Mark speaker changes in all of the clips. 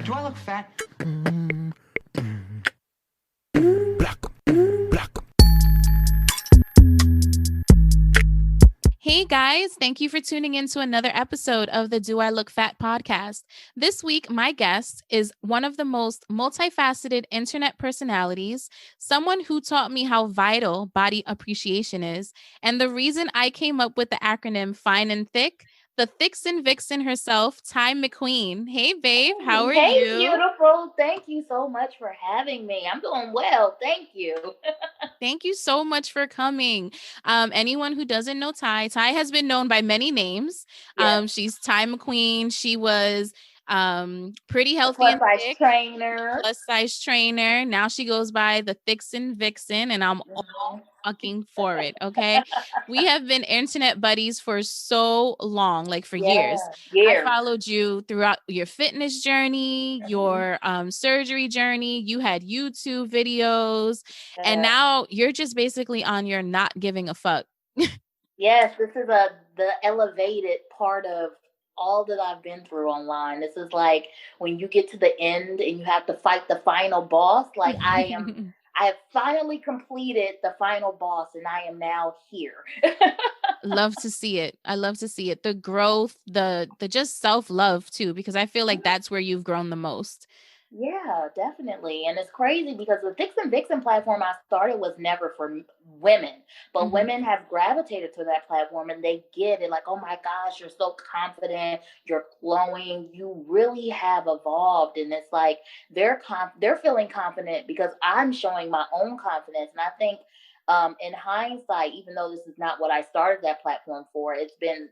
Speaker 1: Do I look fat?
Speaker 2: Hey guys, thank you for tuning in to another episode of the Do I Look Fat podcast. This week, my guest is one of the most multifaceted internet personalities, someone who taught me how vital body appreciation is, and the reason I came up with the acronym FINE and Thick, the Thixen Vixen herself, Tai Mcqueen. Hey babe, how are
Speaker 3: Hey,
Speaker 2: you?
Speaker 3: beautiful. Thank you so much for having me. I'm doing well. Thank you.
Speaker 2: Thank you so much for coming. Anyone who doesn't know Tai has been known by many names.
Speaker 3: Yes,
Speaker 2: She's Tai Mcqueen. She was pretty
Speaker 3: the
Speaker 2: healthy
Speaker 3: plus
Speaker 2: and
Speaker 3: size
Speaker 2: thick,
Speaker 3: trainer.
Speaker 2: plus size trainer. Now she goes by the Thixen Vixen, and I'm all
Speaker 3: Mhm.
Speaker 2: fucking for it. Okay. We have been internet buddies for so long, like for years.
Speaker 3: Yeah,
Speaker 2: I
Speaker 3: years.
Speaker 2: followed you throughout your fitness journey,
Speaker 3: Mhm.
Speaker 2: your surgery journey. You had YouTube videos, and
Speaker 3: Uh,
Speaker 2: now you're just basically on your not giving a fuck.
Speaker 3: yes, this is the elevated part of all that I've been through online. This is like when you get to the end and you have to fight the final boss. Like I have finally completed the final boss and I am now here.
Speaker 2: Love to see it. I love to see it. The growth, the just self-love too, because I feel like that's where you've grown the most.
Speaker 3: Yeah, definitely. And it's crazy because the Thixen Vixen platform I started was never for women, but
Speaker 2: Mhm.
Speaker 3: women have gravitated to that platform and they get it like, oh my gosh, you're so confident, you're glowing, you really have evolved. And it's like they're feeling confident because I'm showing my own confidence. And I think in hindsight, even though this is not what I started that platform for, it's been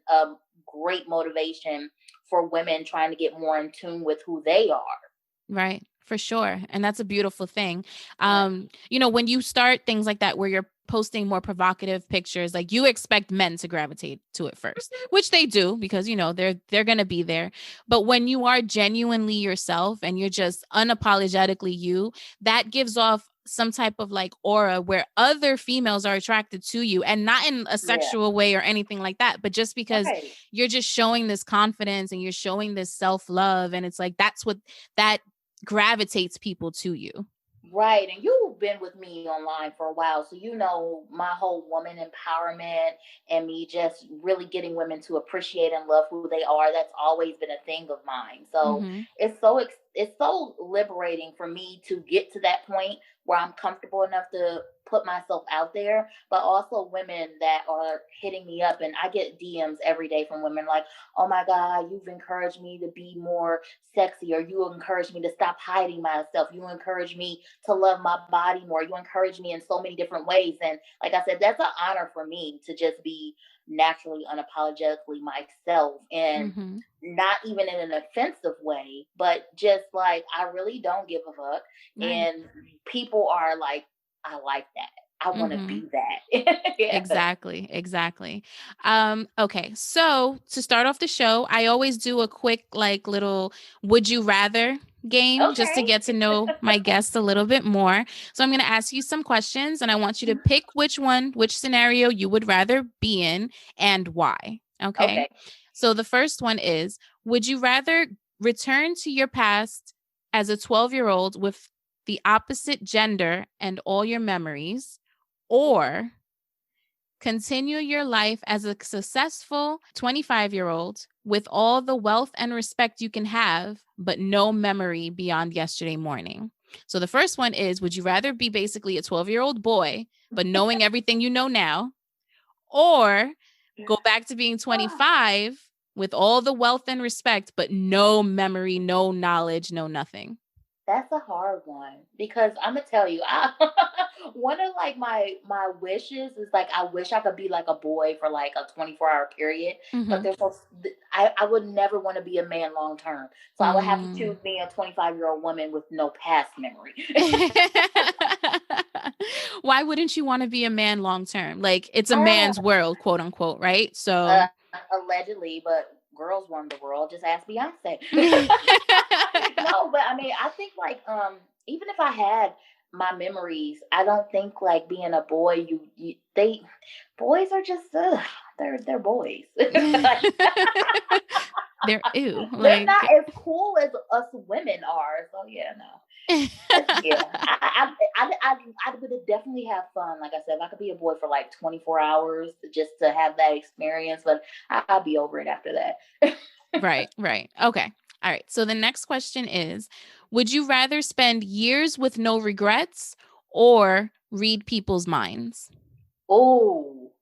Speaker 3: great motivation for women trying to get more in tune with who they are.
Speaker 2: Right. For sure. And that's a beautiful thing.
Speaker 3: Yeah.
Speaker 2: When you start things like that where you're posting more provocative pictures, like you expect men to gravitate to it first, which they do because they're going to be there. But when you are genuinely yourself and you're just unapologetically you, that gives off some type of like aura where other females are attracted to you, and not in a
Speaker 3: Yeah.
Speaker 2: sexual way or anything like that, but just because
Speaker 3: Right.
Speaker 2: you're just showing this confidence and you're showing this self-love, and it's like that's what that gravitates people to you.
Speaker 3: Right. And you've been with me online for a while. So you know my whole woman empowerment and me just really getting women to appreciate and love who they are. That's always been a thing of mine. So
Speaker 2: Mhm.
Speaker 3: it's so liberating for me to get to that point where I'm comfortable enough to put myself out there, but also women that are hitting me up, and I get DMs every day from women like, "Oh my god, you've encouraged me to be more sexy, or you encouraged me to stop hiding myself. You encourage me to love my body more. You encourage me in so many different ways." And like I said, that's an honor for me to just be naturally, unapologetically myself, and
Speaker 2: Mhm.
Speaker 3: not even in an offensive way, but just like I really don't give a fuck.
Speaker 2: Right.
Speaker 3: And people are like, I like that. I want to
Speaker 2: Mhm.
Speaker 3: be that. Yeah.
Speaker 2: Exactly, exactly. Okay, so to start off the show, I always do a quick like little would you rather game just to
Speaker 3: Okay.
Speaker 2: get to know my guests a little bit more. So I'm going to ask you some questions and I want you to pick which scenario you would rather be in and why. Okay?
Speaker 3: Okay.
Speaker 2: So the first one is, would you rather return to your past as a 12-year-old with the opposite gender and all your memories, or continue your life as a successful 25-year-old with all the wealth and respect you can have, but no memory beyond yesterday morning? So the first one is, would you rather be basically a 12-year-old boy, but knowing everything you know now, or go back to being 25 with all the wealth and respect, but no memory, no knowledge, no nothing?
Speaker 3: That's a hard one because I'm gonna tell you, one of like my wishes is like I wish I could be like a boy for like a 24-hour period, but
Speaker 2: Mm-hmm.
Speaker 3: I would never want to be a man long term, so I would have to choose
Speaker 2: Mm.
Speaker 3: being a 25-year-old woman with no past memory.
Speaker 2: Why wouldn't you want to be a man long term? Like it's a
Speaker 3: uh,
Speaker 2: man's world, quote unquote, right?
Speaker 3: uh,
Speaker 2: So
Speaker 3: allegedly, but girls run the world. Just ask Beyonce. No, but I mean, I think like even if I had my memories, I don't think like being a boy, you they boys are just they're boys.
Speaker 2: They're ew.
Speaker 3: They're
Speaker 2: Like
Speaker 3: not as cool as us women are. So yeah, no. Yeah, I would definitely have fun. Like I said, if I could be a boy for like 24 hours just to have that experience, but I'll be over it after that.
Speaker 2: Right, right. Okay. All right. So the next question is, would you rather spend years with no regrets or read people's minds?
Speaker 3: Oh,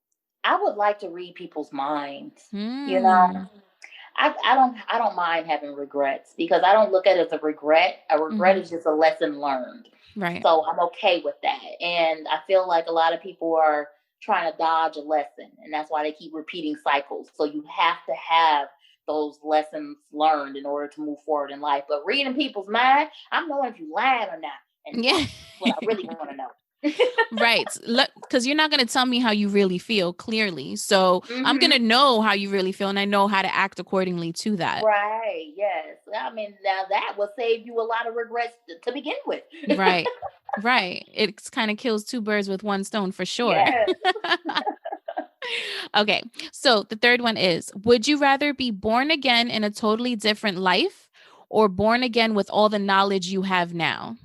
Speaker 3: I would like to read people's minds. You know,
Speaker 2: Hmm.
Speaker 3: I don't mind having regrets because I don't look at it as a regret. A regret
Speaker 2: Hmm.
Speaker 3: is just a lesson learned.
Speaker 2: Right.
Speaker 3: So I'm okay with that. And I feel like a lot of people are trying to dodge a lesson, and that's why they keep repeating cycles. So you have to have those lessons learned in order to move forward in life. But reading people's mind, I'm knowing if you lying or not. And
Speaker 2: Yeah.
Speaker 3: that's what I really want to know.
Speaker 2: Right. Because you're not going to tell me how you really feel clearly. So I'm going
Speaker 3: Hmm.
Speaker 2: to know how you really feel and I know how to act accordingly to that.
Speaker 3: Right. Yes. I mean, now that will save you a lot of regrets to begin with.
Speaker 2: Right. Right. It kind of kills two birds with one stone for sure.
Speaker 3: Yes.
Speaker 2: Okay. So the third one is, would you rather be born again in a totally different life or born again with all the knowledge you have now?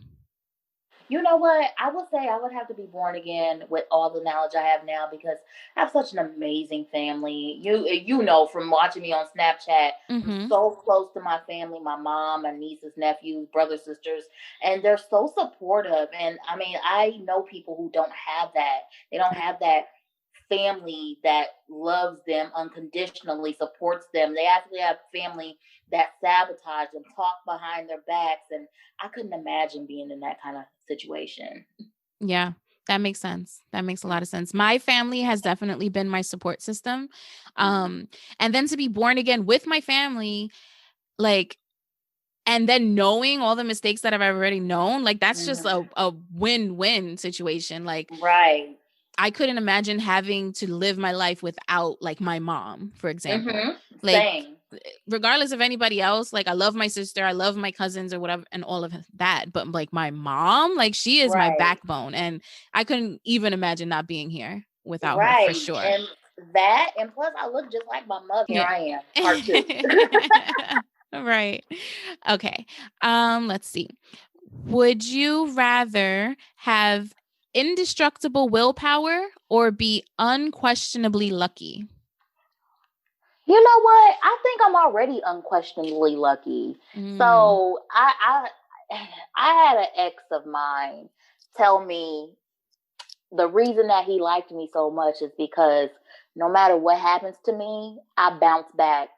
Speaker 3: You know what? I would say I would have to be born again with all the knowledge I have now because I have such an amazing family. You know from watching me on Snapchat, I'm
Speaker 2: Mm-hmm.
Speaker 3: so close to my family, my mom, my nieces, nephews, brothers, sisters, and they're so supportive. And I mean, I know people who don't have that. They don't have that family that loves them unconditionally, supports them. They actually have family that sabotage them, talk behind their backs, and I couldn't imagine being in that kind of situation.
Speaker 2: Yeah, that makes sense. That makes a lot of sense. My family has definitely been my support system.
Speaker 3: Mhm.
Speaker 2: And then to be born again with my family, like, and then knowing all the mistakes that I've already known, like that's just
Speaker 3: Mhm.
Speaker 2: a win-win situation. Like
Speaker 3: Right.
Speaker 2: I couldn't imagine having to live my life without like my mom, for example.
Speaker 3: Mhm.
Speaker 2: Like
Speaker 3: Same.
Speaker 2: regardless of anybody else, like I love my sister, I love my cousins or whatever and all of that, but like my mom, like she is my
Speaker 3: Right.
Speaker 2: backbone and I couldn't even imagine not being here without her for
Speaker 3: Right.
Speaker 2: sure.
Speaker 3: And that, and plus, I look just like my mother. Here
Speaker 2: Yeah.
Speaker 3: I am, part two.
Speaker 2: Right. Okay. Let's see. Would you rather have indestructible willpower or be unquestionably lucky?
Speaker 3: You know what? I think I'm already unquestionably lucky.
Speaker 2: Mm,
Speaker 3: So I had an ex of mine tell me the reason that he liked me so much is because no matter what happens to me, I bounce back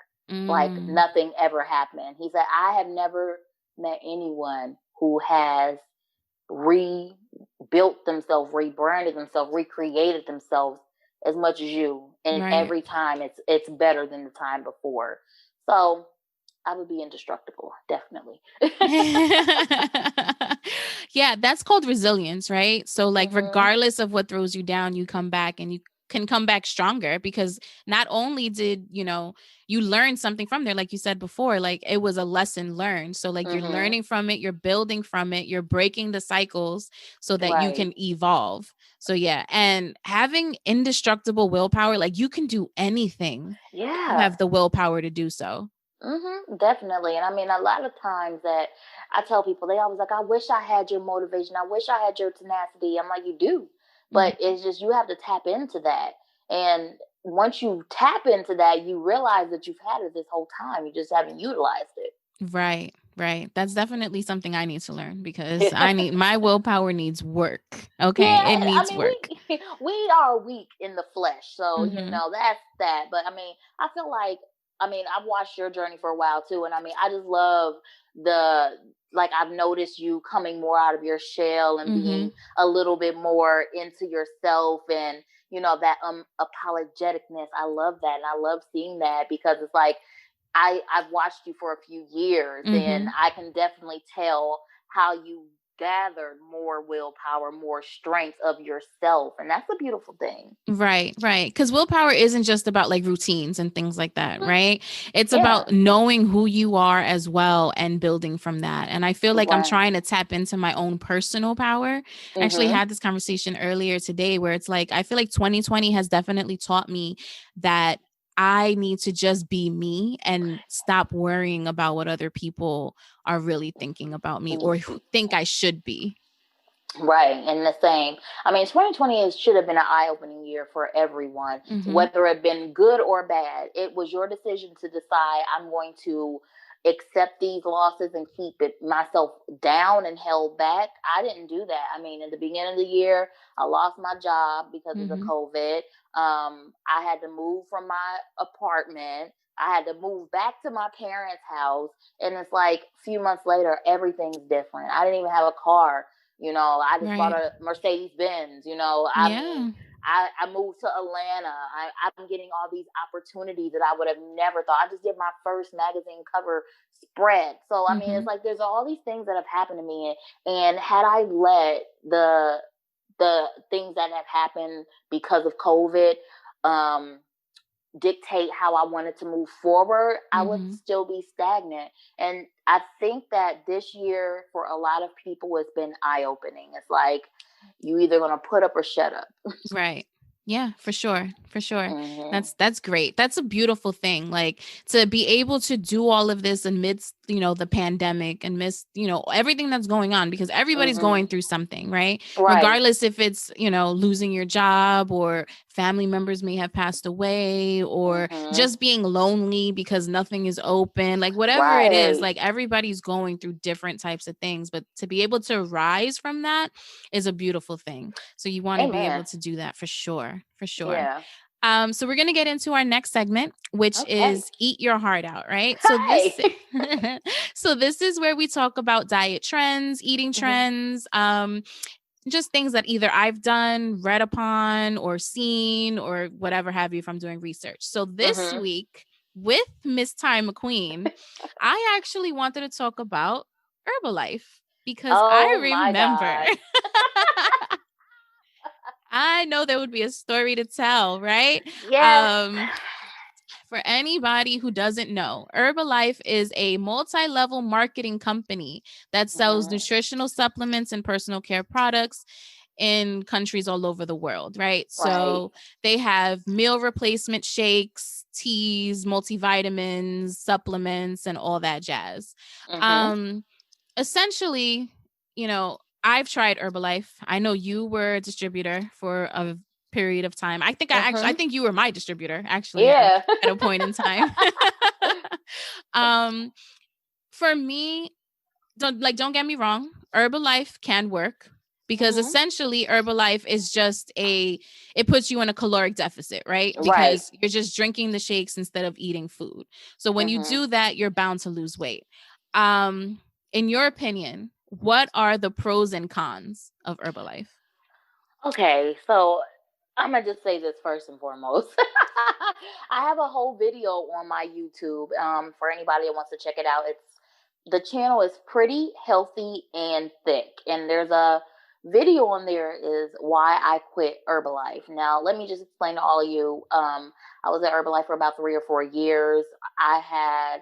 Speaker 3: like
Speaker 2: mm,
Speaker 3: nothing ever happened. He said, I have never met anyone who has rebuilt themselves, rebranded themselves, recreated themselves as much as you. And
Speaker 2: right.
Speaker 3: every time it's better than the time before. So I would be indestructible, definitely.
Speaker 2: Yeah, that's called resilience, right? So like
Speaker 3: Hmm.
Speaker 2: regardless of what throws you down, you come back and you can come back stronger because not only did, you learn something from there like you said before, like it was a lesson learned. So like you're
Speaker 3: Hmm.
Speaker 2: learning from it, you're building from it, you're breaking the cycles so that you
Speaker 3: Right.
Speaker 2: can evolve. So yeah, and having indestructible willpower, like you can do anything if you
Speaker 3: Yeah.
Speaker 2: have the willpower to do so.
Speaker 3: Definitely. And I mean, a lot of times that I tell people, they always like, I wish I had your motivation. I wish I had your tenacity. I'm like, you do. But
Speaker 2: Mhm.
Speaker 3: it's just, you have to tap into that. And once you tap into that, you realize that you've had it this whole time. You just haven't utilized
Speaker 2: Right, right. That's definitely something I need to learn because
Speaker 3: it.
Speaker 2: my willpower needs work. Okay,
Speaker 3: Yeah,
Speaker 2: it
Speaker 3: I
Speaker 2: needs
Speaker 3: mean,
Speaker 2: work.
Speaker 3: we are weak in the flesh, so
Speaker 2: Hmm.
Speaker 3: that's that. But I mean, I feel like, I mean, I've watched your journey for a while too, and I mean, I just love the, like, I've noticed you coming more out of your shell and
Speaker 2: Hmm.
Speaker 3: being a little bit more into yourself, and that apologeticness. I love that, and I love seeing that because it's like I've watched you for a few years, and
Speaker 2: Hmm.
Speaker 3: I can definitely tell how you gathered more willpower, more strength of yourself. And that's a beautiful thing.
Speaker 2: Right. Because willpower isn't just about like routines and things like that, right? It's
Speaker 3: Yeah.
Speaker 2: about knowing who you are as well and building from that. And I feel like I'm
Speaker 3: Right.
Speaker 2: trying to tap into my own personal power. I actually
Speaker 3: Mm-hmm.
Speaker 2: had this conversation earlier today where it's like, I feel like 2020 has definitely taught me that I need to just be me and stop worrying about what other people are really thinking about me or think I should be.
Speaker 3: Right, and the same. I mean, 2020 should have been an eye-opening year for everyone,
Speaker 2: Mm-hmm.
Speaker 3: whether it been good or bad. It was your decision to decide I'm going to accept these losses and keep it myself down and held back. I didn't do that. I mean, in the beginning of the year, I lost my job because of the
Speaker 2: Mm-hmm.
Speaker 3: COVID. I had to move from my apartment. I had to move back to my parents' house, and it's like a few months later, everything's different. I didn't even have a car. You know, I just bought
Speaker 2: Right.
Speaker 3: a Mercedes Benz. You know, I mean,
Speaker 2: Yeah.
Speaker 3: I moved to Atlanta. I'm getting all these opportunities that I would have never thought. I just did my first magazine cover spread. So, I mean,
Speaker 2: Mm-hmm.
Speaker 3: it's like there's all these things that have happened to me. And had I let the things that have happened because of COVID, dictate how I wanted to move forward, I would
Speaker 2: Mm-hmm.
Speaker 3: still be stagnant. And I think that this year for a lot of people has been eye opening. It's like you either gonna put up or shut up.
Speaker 2: Right. Yeah, for sure. For sure.
Speaker 3: Mm-hmm.
Speaker 2: That's great. That's a beautiful thing. Like to be able to do all of this amidst, the pandemic and everything that's going on because everybody's
Speaker 3: Mm-hmm.
Speaker 2: going through something, right?
Speaker 3: Right.
Speaker 2: Regardless if it's, losing your job or family members may have passed away or
Speaker 3: Mm-hmm.
Speaker 2: just being lonely because nothing is open, like whatever it is,
Speaker 3: Right.
Speaker 2: like everybody's going through different types of things, but to be able to rise from that is a beautiful thing. So you want to be
Speaker 3: Amen.
Speaker 2: able to do that for sure. For sure.
Speaker 3: Yeah.
Speaker 2: So we're going to get into our next segment, which
Speaker 3: Okay.
Speaker 2: is eat your heart out, right? So this,
Speaker 3: Hey.
Speaker 2: so this is where we talk about diet trends, eating
Speaker 3: Mm-hmm.
Speaker 2: trends, just things that either I've done, read upon, or seen, or whatever have you from doing research. So this
Speaker 3: Mm-hmm.
Speaker 2: week with Miss Tai McQueen, I actually wanted to talk about Herbalife because I
Speaker 3: Oh my
Speaker 2: remember
Speaker 3: God.
Speaker 2: I know there would be a story to tell, right?
Speaker 3: Yes.
Speaker 2: Um, for anybody who doesn't know, Herbalife is a multi-level marketing company that sells
Speaker 3: Mm-hmm.
Speaker 2: nutritional supplements and personal care products in countries all over the world, right?
Speaker 3: Right.
Speaker 2: So they have meal replacement shakes, teas, multivitamins, supplements, and all that jazz.
Speaker 3: Mm-hmm.
Speaker 2: Um, essentially, I've tried Herbalife. I know you were a distributor for a period of time. I
Speaker 3: Mm-hmm.
Speaker 2: think you were my distributor actually
Speaker 3: Yeah.
Speaker 2: at a point in time. um, for me, don't get me wrong, Herbalife can work because
Speaker 3: Mm-hmm.
Speaker 2: essentially Herbalife is just it puts you in a caloric deficit, right?
Speaker 3: Right.
Speaker 2: Because you're just drinking the shakes instead of eating food. So when you
Speaker 3: Mm-hmm.
Speaker 2: do that, you're bound to lose weight. In your opinion, what are the pros and cons of Herbalife?
Speaker 3: Okay, so I'm gonna just say this first and foremost. I have a whole video on my YouTube. For anybody that wants to check it out, the channel is Pretty Healthy and Thick, and there's a video on there is why I quit Herbalife. Now, let me just explain to all of you. I was at Herbalife for about 3 or 4 years. I had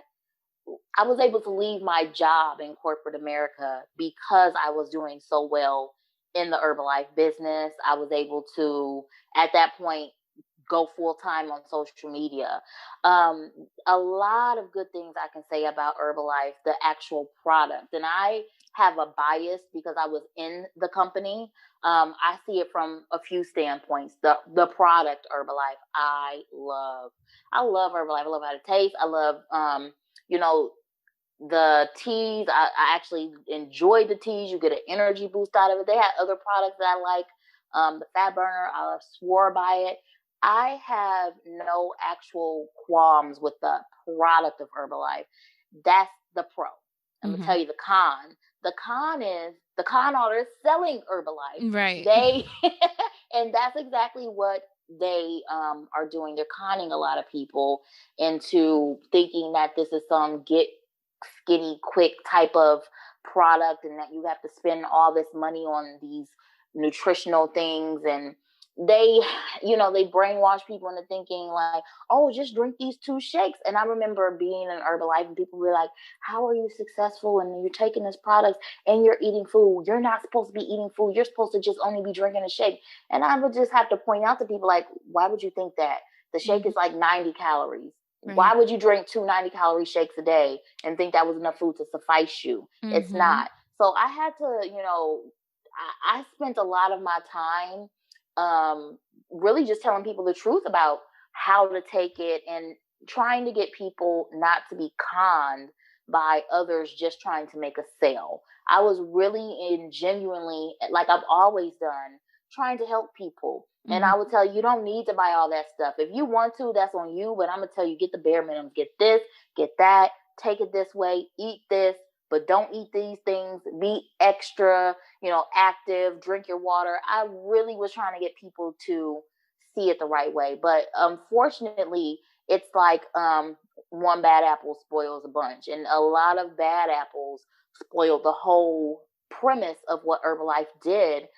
Speaker 3: I was able to leave my job in corporate America because I was doing so well in the Herbalife business. I was able to, at that point, go full time on social media. Um, a lot of good things I can say about Herbalife, the actual product. And I have a bias because I was in the company. I see it from a few standpoints. The product Herbalife, I love Herbalife. I love how it tastes. I love you know, the teas. I actually enjoy the teas. You get an energy boost out of it. They had other products that I like. The fat burner, I swore by it. I have no actual qualms with the product of Herbalife. That's the pro. I'm gonna
Speaker 2: Mm-hmm.
Speaker 3: tell you the con. The con is the con artist selling Herbalife.
Speaker 2: Right.
Speaker 3: They and that's exactly what they are doing. They're conning a lot of people into thinking that this is some get skinny quick type of product and that you have to spend all this money on these nutritional things. And they, they brainwash people into thinking like, oh, just drink these 2 shakes. And I remember being in Herbalife and people were like, how are you successful and you're taking this product and you're eating food? You're not supposed to be eating food. You're supposed to just only be drinking a shake. And I would just have to point out to people like, why would you think that? The shake is like 90 calories. Right. Why would you drink 2 90-calorie shakes a day and think that was enough food to suffice you? It's not. So I had to, I spent a lot of my time really just telling people the truth about how to take it and trying to get people not to be conned by others just trying to make a sale. I was really and genuinely, like I've always done, trying to help people. And I would tell you, you don't need to buy all that stuff. If you want to, that's on you. But I'm going to tell you, get the bare minimum. Get this, get that, take it this way, eat this, but don't eat these things. Be extra, active, drink your water. I really was trying to get people to see it the right way. But unfortunately, it's like one bad apple spoils a bunch. And a lot of bad apples spoiled the whole premise of what Herbalife did.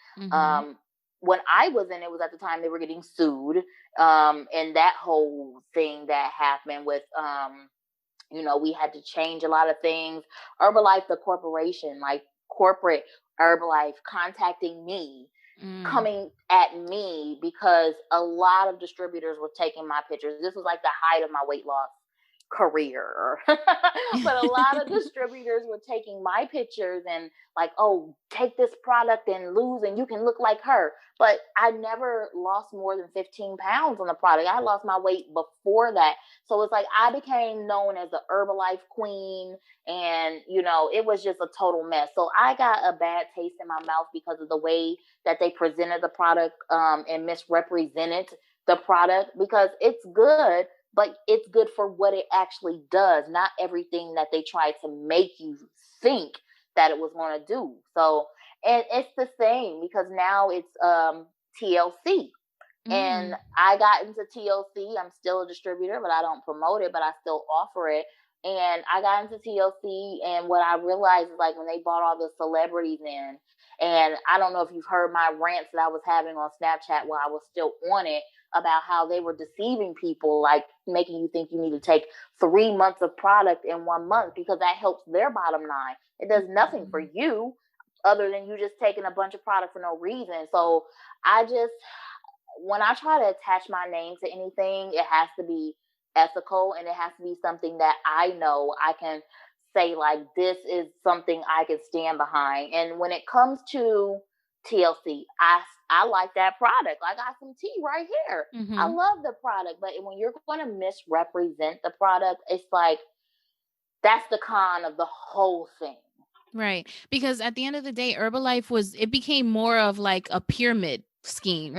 Speaker 3: When I was in, it was at the time they were getting sued. And that whole thing that happened with, we had to change a lot of things. Herbalife, the corporation, like corporate Herbalife contacting me, coming at me because a lot of distributors were taking my pictures. This was like the height of my weight loss career. But a lot of distributors were taking my pictures and like, oh, take this product and lose and you can look like her. But I never lost more than 15 pounds on the product. I lost my weight before that. So it's like I became known as the Herbalife queen, and it was just a total mess. So I got a bad taste in my mouth because of the way that they presented the product and misrepresented the product, because it's good, but it's good for what it actually does, not everything that they try to make you think that it was going to do. So, and it's the same because now it's TLC. And I got into TLC. I'm still a distributor, but I don't promote it, but I still offer it. And I got into TLC, and what I realized is like when they brought all the celebrities in, and I don't know if you've heard my rants that I was having on Snapchat while I was still on it, about how they were deceiving people, like making you think you need to take 3 months of product in 1 month because that helps their bottom line. It does nothing for you other than you just taking a bunch of product for no reason. So when I try to attach my name to anything, it has to be ethical and it has to be something that I know I can say like, this is something I can stand behind. And when it comes to TLC, I like that product. I got some tea right here. I love the product. But when you're going to misrepresent the product, it's like, that's the con of the whole thing.
Speaker 2: Right. Because at the end of the day, Herbalife it became more of like a pyramid scheme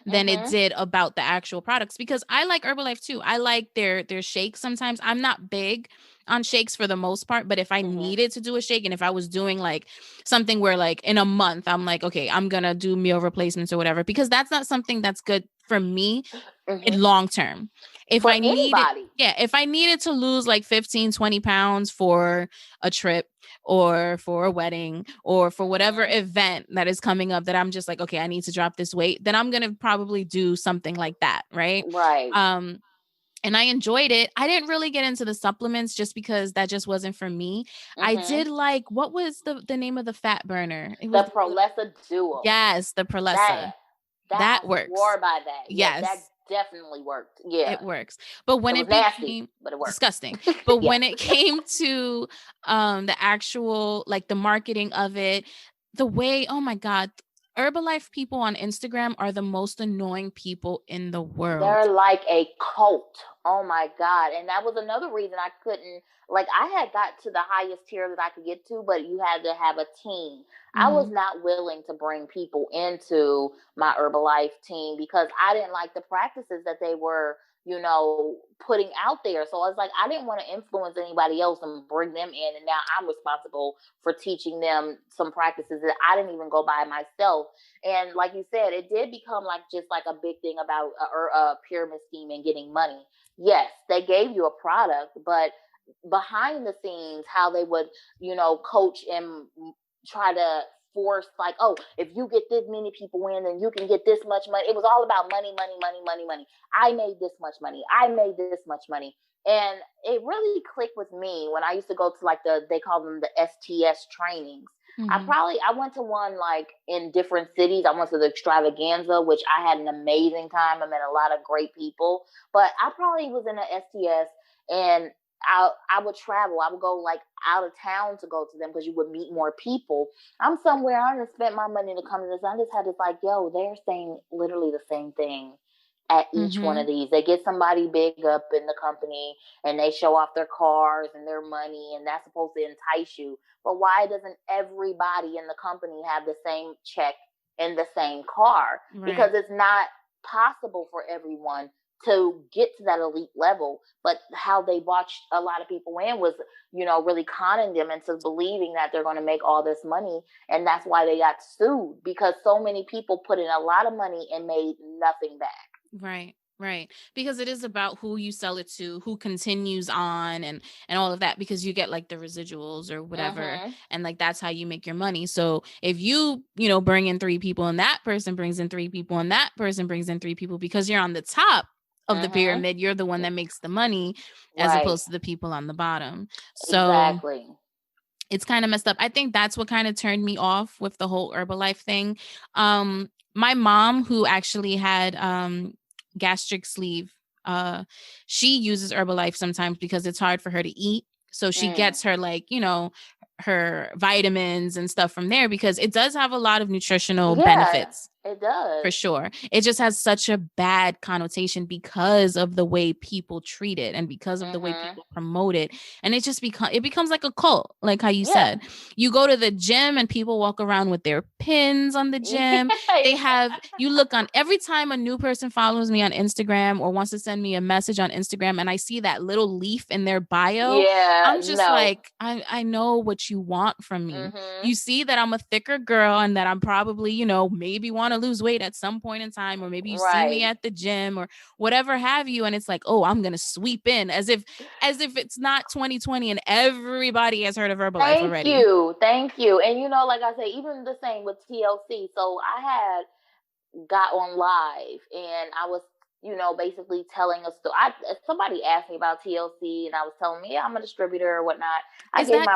Speaker 2: than it did about the actual products, because I like Herbalife too. I like their shakes sometimes. I'm not big on shakes for the most part, but if I needed to do a shake, and if I was doing like something where like in a month I'm like, okay, I'm gonna do meal replacements or whatever, because that's not something that's good for me in long term. If I needed to lose like 15, 20 pounds for a trip or for a wedding or for whatever event that is coming up that I'm just like, okay, I need to drop this weight, then I'm going to probably do something like that. Right. And I enjoyed it. I didn't really get into the supplements just because that just wasn't for me. I did like, what was the name of the fat burner? It was
Speaker 3: the Prolessa Duo.
Speaker 2: Yes, the Prolessa. That works.
Speaker 3: I swore by that.
Speaker 2: Yes.
Speaker 3: That definitely worked. Yeah.
Speaker 2: It works. But when it became nasty, but it worked. Disgusting. But when it came to the actual, like the marketing of it, the way, oh my God, Herbalife people on Instagram are the most annoying people in the world.
Speaker 3: They're like a cult. Oh my God. And that was another reason I couldn't, like I had got to the highest tier that I could get to, but you had to have a team. I was not willing to bring people into my Herbalife team because I didn't like the practices that they were, putting out there. So I was like, I didn't want to influence anybody else and bring them in. And now I'm responsible for teaching them some practices that I didn't even go by myself. And like you said, it did become like just like a big thing about a pyramid scheme and getting money. Yes, they gave you a product, but behind the scenes, how they would, coach and try to force, like, oh, if you get this many people in, then you can get this much money. It was all about money, money, money, money, money. I made this much money. I made this much money. And it really clicked with me when I used to go to, like, they call them the STS trainings.
Speaker 2: Mm-hmm.
Speaker 3: I went to one, like, in different cities. I went to the extravaganza, which I had an amazing time. I met a lot of great people, but I probably was in an STS, and I would travel. I would go, like, out of town to go to them because you would meet more people. I'm somewhere, I just spent my money to come to this. I just had this, like, yo, they're saying literally the same thing at each one of these. They get somebody big up in the company and they show off their cars and their money, and that's supposed to entice you. But why doesn't everybody in the company have the same check and the same car?
Speaker 2: Right.
Speaker 3: Because it's not possible for everyone to get to that elite level. But how they watched a lot of people in was, really conning them into believing that they're going to make all this money. And that's why they got sued, because so many people put in a lot of money and made nothing back.
Speaker 2: Right. Right. Because it is about who you sell it to, who continues on, and all of that, because you get, like, the residuals or whatever. And, like, that's how you make your money. So if you bring in 3 people, and that person brings in 3 people, and that person brings in 3 people, because you're on the top of the pyramid, you're the one that makes the money, as opposed to the people on the bottom. So
Speaker 3: exactly.
Speaker 2: It's kind of messed up. I think that's what kind of turned me off with the whole Herbalife thing. My mom, who actually had gastric sleeve, she uses Herbalife sometimes because it's hard for her to eat. So she gets her, like, her vitamins and stuff from there, because it does have a lot of nutritional benefits.
Speaker 3: It does.
Speaker 2: For sure. It just has such a bad connotation because of the way people treat it and because of the way people promote it. And it just becomes like a cult, like how you said. You go to the gym and people walk around with their pins on the gym. You look on, every time a new person follows me on Instagram or wants to send me a message on Instagram, and I see that little leaf in their bio, I'm just like, I know what you want from me. You see that I'm a thicker girl and that I'm probably, maybe want to lose weight at some point in time, or maybe you see me at the gym or whatever have you, and it's like, oh, I'm gonna sweep in as if it's not 2020 and everybody has heard of Herbalife already.
Speaker 3: Thank you. And like I say, even the same with TLC. So I had got on live and I was basically telling a story. Somebody asked me about TLC, and I was telling me, yeah, I'm a distributor or whatnot.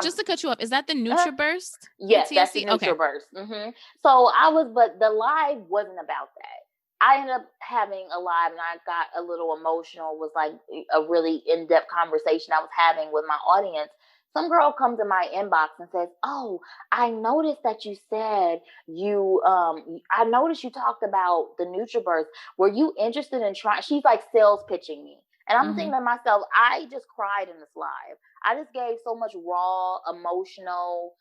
Speaker 2: Just to cut you off, is that the NutriBurst?
Speaker 3: Yes, that's the NutriBurst. Okay. So but the live wasn't about that. I ended up having a live, and I got a little emotional. It was like a really in-depth conversation I was having with my audience. Some girl comes in my inbox and says, oh, I noticed that you said I noticed you talked about the NutriBurst. Were you interested in trying? She's like sales pitching me. And I'm thinking to myself, I just cried in this live. I just gave so much raw, emotional,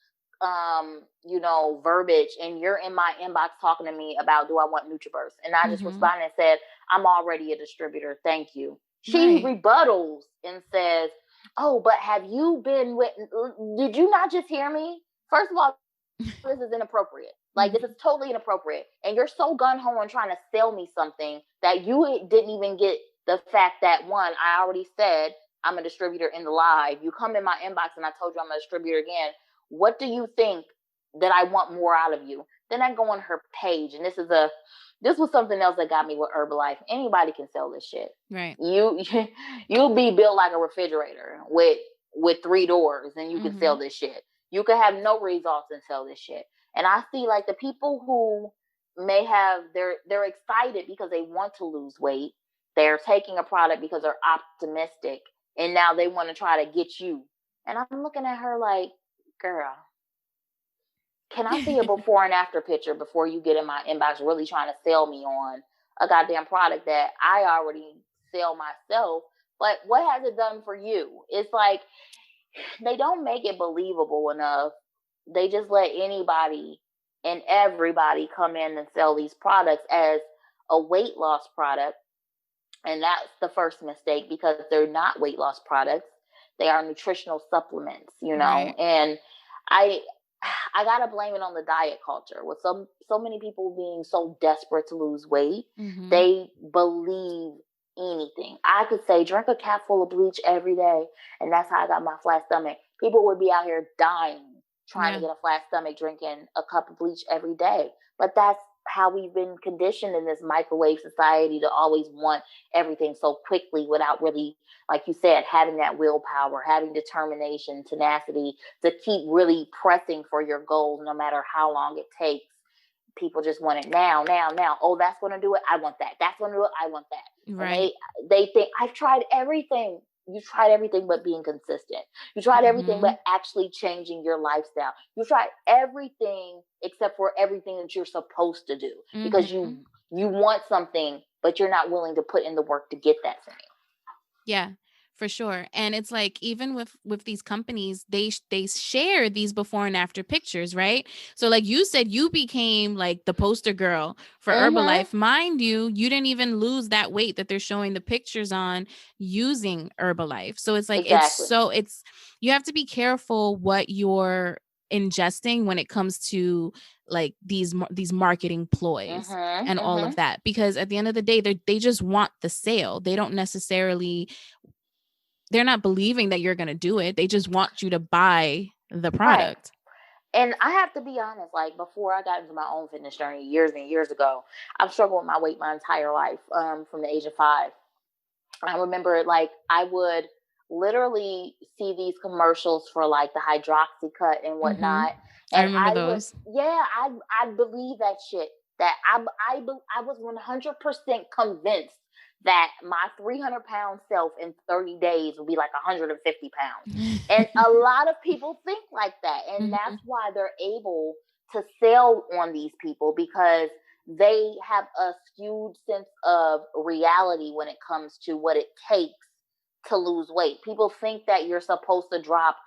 Speaker 3: verbiage, and you're in my inbox talking to me about, do I want NutriBurst? And I just responded and said, I'm already a distributor. Thank you. She rebuttals and says, oh, but have you been did you not just hear me? First of all, this is inappropriate. Like, this is totally inappropriate. And you're so gun-ho on trying to sell me something that you didn't even get the fact that, one, I already said I'm a distributor in the live. You come in my inbox and I told you I'm a distributor again. What do you think that I want more out of you? Then I go on her page, and this was something else that got me with Herbalife. Anybody can sell this shit.
Speaker 2: Right.
Speaker 3: You'll be built like a refrigerator with 3 doors, and you can sell this shit. You can have no results and sell this shit. And I see, like, the people who may have, they're excited because they want to lose weight. They're taking a product because they're optimistic, and now they want to try to get you. And I'm looking at her like, girl, can I see a before and after picture before you get in my inbox really trying to sell me on a goddamn product that I already sell myself? But what has it done for you? It's like, they don't make it believable enough. They just let anybody and everybody come in and sell these products as a weight loss product. And that's the first mistake, because they're not weight loss products. They are nutritional supplements,
Speaker 2: Right.
Speaker 3: And I gotta blame it on the diet culture, with so many people being so desperate to lose weight. They believe anything. I could say drink a cap full of bleach every day, and that's how I got my flat stomach. People would be out here dying trying to get a flat stomach drinking a cup of bleach every day. But that's how we've been conditioned in this microwave society to always want everything so quickly without really, like you said, having that willpower, having determination, tenacity to keep really pressing for your goals no matter how long it takes. People just want it now, now, now. Oh, that's going to do it. I want that. That's going to do it. I want that.
Speaker 2: Right.
Speaker 3: And they think I've tried everything. You tried everything but being consistent. You tried everything but actually changing your lifestyle. You tried everything except for everything that you're supposed to do because you want something, but you're not willing to put in the work to get that thing.
Speaker 2: Yeah, for sure. And it's like, even with these companies, they share these before and after pictures, right? So like you said, you became like the poster girl for Herbalife. Mind you, you didn't even lose that weight that they're showing the pictures on using Herbalife. So it's like, you have to be careful what you're ingesting when it comes to like these marketing ploys and all of that, because at the end of the day, they just want the sale. They don't necessarily, they're not believing that you're going to do it. They just want you to buy the product.
Speaker 3: Right. And I have to be honest, like before I got into my own fitness journey years and years ago, I've struggled with my weight my entire life, from the age of 5. I remember like I would literally see these commercials for like the hydroxycut and whatnot. And
Speaker 2: I remember those.
Speaker 3: I believe that shit. That I was 100% convinced that my 300-pound self in 30 days would be like 150 pounds. And a lot of people think like that. And that's why they're able to sell on these people, because they have a skewed sense of reality when it comes to what it takes to lose weight. People think that you're supposed to drop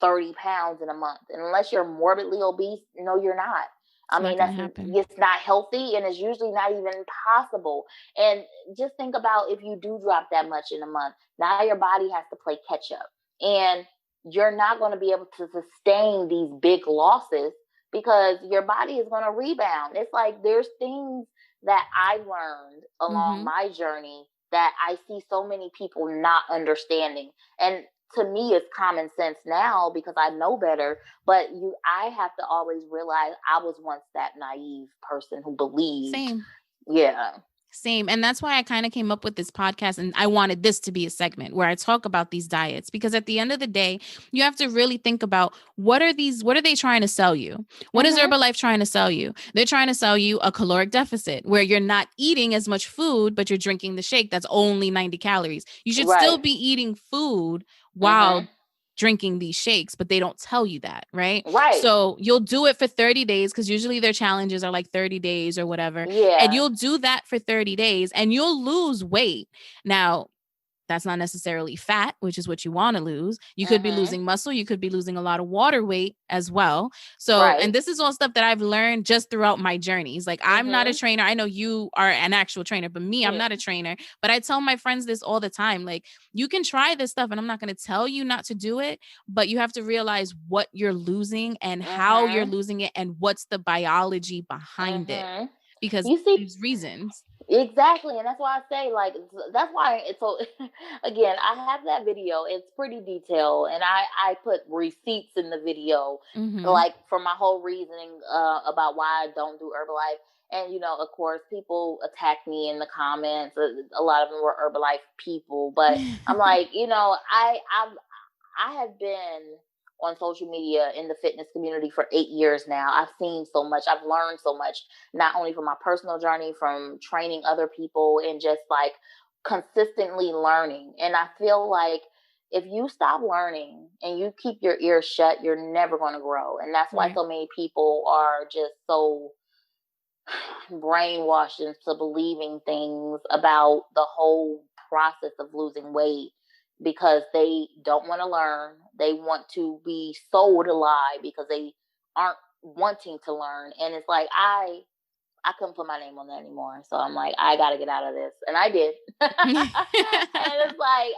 Speaker 3: 30 pounds in a month. And unless you're morbidly obese, no, you're not. It's not healthy, and it's usually not even possible. And just think about if you do drop that much in a month, now your body has to play catch up. And you're not going to be able to sustain these big losses because your body is going to rebound. It's like there's things that I learned along my journey that I see so many people not understanding. And to me, it's common sense now because I know better. But I have to always realize I was once that naive person who believed.
Speaker 2: Same.
Speaker 3: Yeah.
Speaker 2: Same. And that's why I kind of came up with this podcast, and I wanted this to be a segment where I talk about these diets, because at the end of the day, you have to really think about what are they trying to sell you? What is Herbalife trying to sell you? They're trying to sell you a caloric deficit where you're not eating as much food, but you're drinking the shake that's only 90 calories. You should still be eating food while drinking these shakes, but they don't tell you that, right? So you'll do it for 30 days because usually their challenges are like 30 days or whatever. And you'll do that for 30 days and you'll lose weight. Now, that's not necessarily fat, which is what you want to lose. You could be losing muscle. You could be losing a lot of water weight as well. So, and this is all stuff that I've learned just throughout my journeys. Like I'm not a trainer. I know you are an actual trainer, but me, I'm not a trainer. But I tell my friends this all the time. Like you can try this stuff and I'm not going to tell you not to do it, but you have to realize what you're losing and how you're losing it and what's the biology behind it. Because there's reasons.
Speaker 3: Exactly. And that's why I say, like, that's why it's so, again, I have that video. It's pretty detailed. And I put receipts in the video, like, for my whole reasoning about why I don't do Herbalife. And, you know, of course, people attack me in the comments. A lot of them were Herbalife people. But I'm like, you know, I have been on social media in the fitness community for 8 years now. I've seen so much. I've learned so much, not only from my personal journey, from training other people and just like consistently learning. And I feel like if you stop learning and you keep your ears shut, you're never going to grow. And that's why so many people are just so brainwashed into believing things about the whole process of losing weight, because they don't want to learn. They want to be sold a lie because they aren't wanting to learn. And it's like, I couldn't put my name on that anymore. So I'm like, I got to get out of this. And I did. And it's like,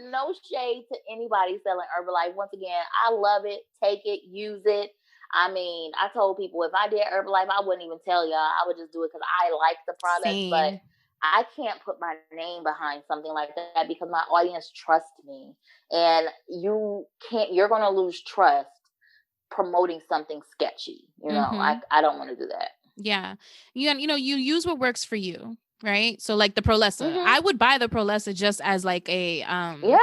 Speaker 3: no shade to anybody selling Herbalife. Once again, I love it. Take it, use it. I mean, I told people if I did Herbalife, I wouldn't even tell y'all. I would just do it because I like the product. But I can't put my name behind something like that because my audience trusts me. And you're going to lose trust promoting something sketchy.
Speaker 2: Mm-hmm.
Speaker 3: I don't want to do that.
Speaker 2: Yeah. You use what works for you, right? So like the Prolessa,
Speaker 3: Mm-hmm.
Speaker 2: I would buy the Prolessa just as like
Speaker 3: Yeah.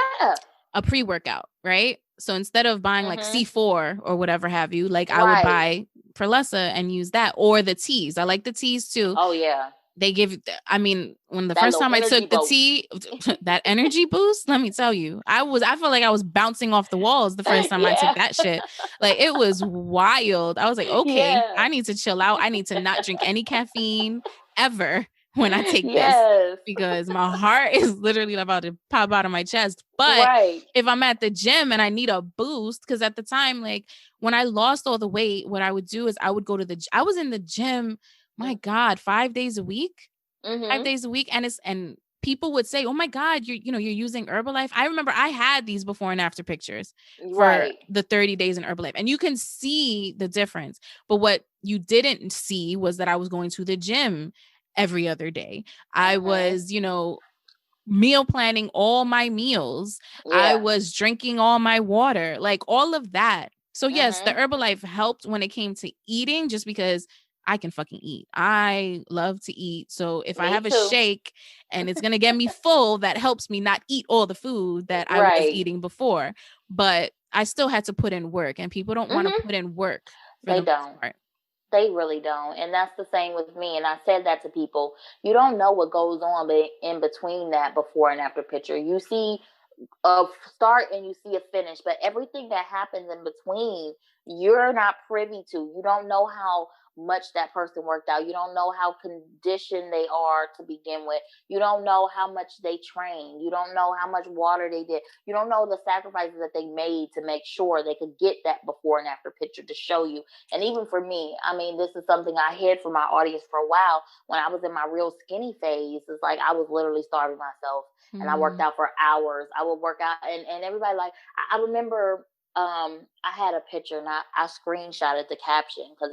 Speaker 2: a pre-workout, right? So instead of buying like
Speaker 3: Mm-hmm.
Speaker 2: C4 or whatever have you, like I would
Speaker 3: Right.
Speaker 2: buy Prolessa and use that, or the teas. I like the teas too.
Speaker 3: Oh, yeah.
Speaker 2: They give, I mean, when the
Speaker 3: That
Speaker 2: first
Speaker 3: little
Speaker 2: time I
Speaker 3: energy
Speaker 2: took the
Speaker 3: boat.
Speaker 2: tea, that energy boost, let me tell you, I felt like I was bouncing off the walls the first time I took
Speaker 3: Yeah.
Speaker 2: that shit. Like it was wild. I was like, okay,
Speaker 3: Yeah.
Speaker 2: I need to chill out. I need to not drink any caffeine ever when I take this,
Speaker 3: Yes.
Speaker 2: because my heart is literally about to pop out of my chest. But
Speaker 3: Right.
Speaker 2: if I'm at the gym and I need a boost, because at the time, like when I lost all the weight, what I would do is I would go to I was in the gym, my God, 5 days a week. 5
Speaker 3: Mm-hmm.
Speaker 2: days a week, and people would say, "Oh my God, you're using Herbalife." I remember I had these before and after pictures for
Speaker 3: Right.
Speaker 2: the 30 days in Herbalife, and you can see the difference. But what you didn't see was that I was going to the gym every other day. I
Speaker 3: Mm-hmm.
Speaker 2: was, meal planning all my meals. I
Speaker 3: Yeah.
Speaker 2: was drinking all my water, like all of that. So yes, the
Speaker 3: Mm-hmm.
Speaker 2: Herbalife helped when it came to eating, just because I can fucking eat. I love to eat. So if I
Speaker 3: Me
Speaker 2: have a
Speaker 3: too.
Speaker 2: shake and it's going to get me full, that helps me not eat all the food that I was
Speaker 3: Right.
Speaker 2: eating before. But I still had to put in work, and people don't want to
Speaker 3: Mm-hmm.
Speaker 2: put in work for
Speaker 3: They
Speaker 2: the most
Speaker 3: don't.
Speaker 2: part.
Speaker 3: They really don't. And that's the same with me. And I said that to people. You don't know what goes on in between that before and after picture. You see a start and you see a finish, but everything that happens in between, you're not privy to. You don't know how much that person worked out. You don't know how conditioned they are to begin with. You don't know how much they trained. You don't know how much water they did. You don't know the sacrifices that they made to make sure they could get that before and after picture to show you. And even for me, I mean, this is something I hid from my audience for a while. When I was in my real skinny phase, it's like I was literally starving myself, and I worked
Speaker 2: Mm.
Speaker 3: out for hours. I would work out, and everybody, like, I remember I had a picture, and I screenshotted the caption because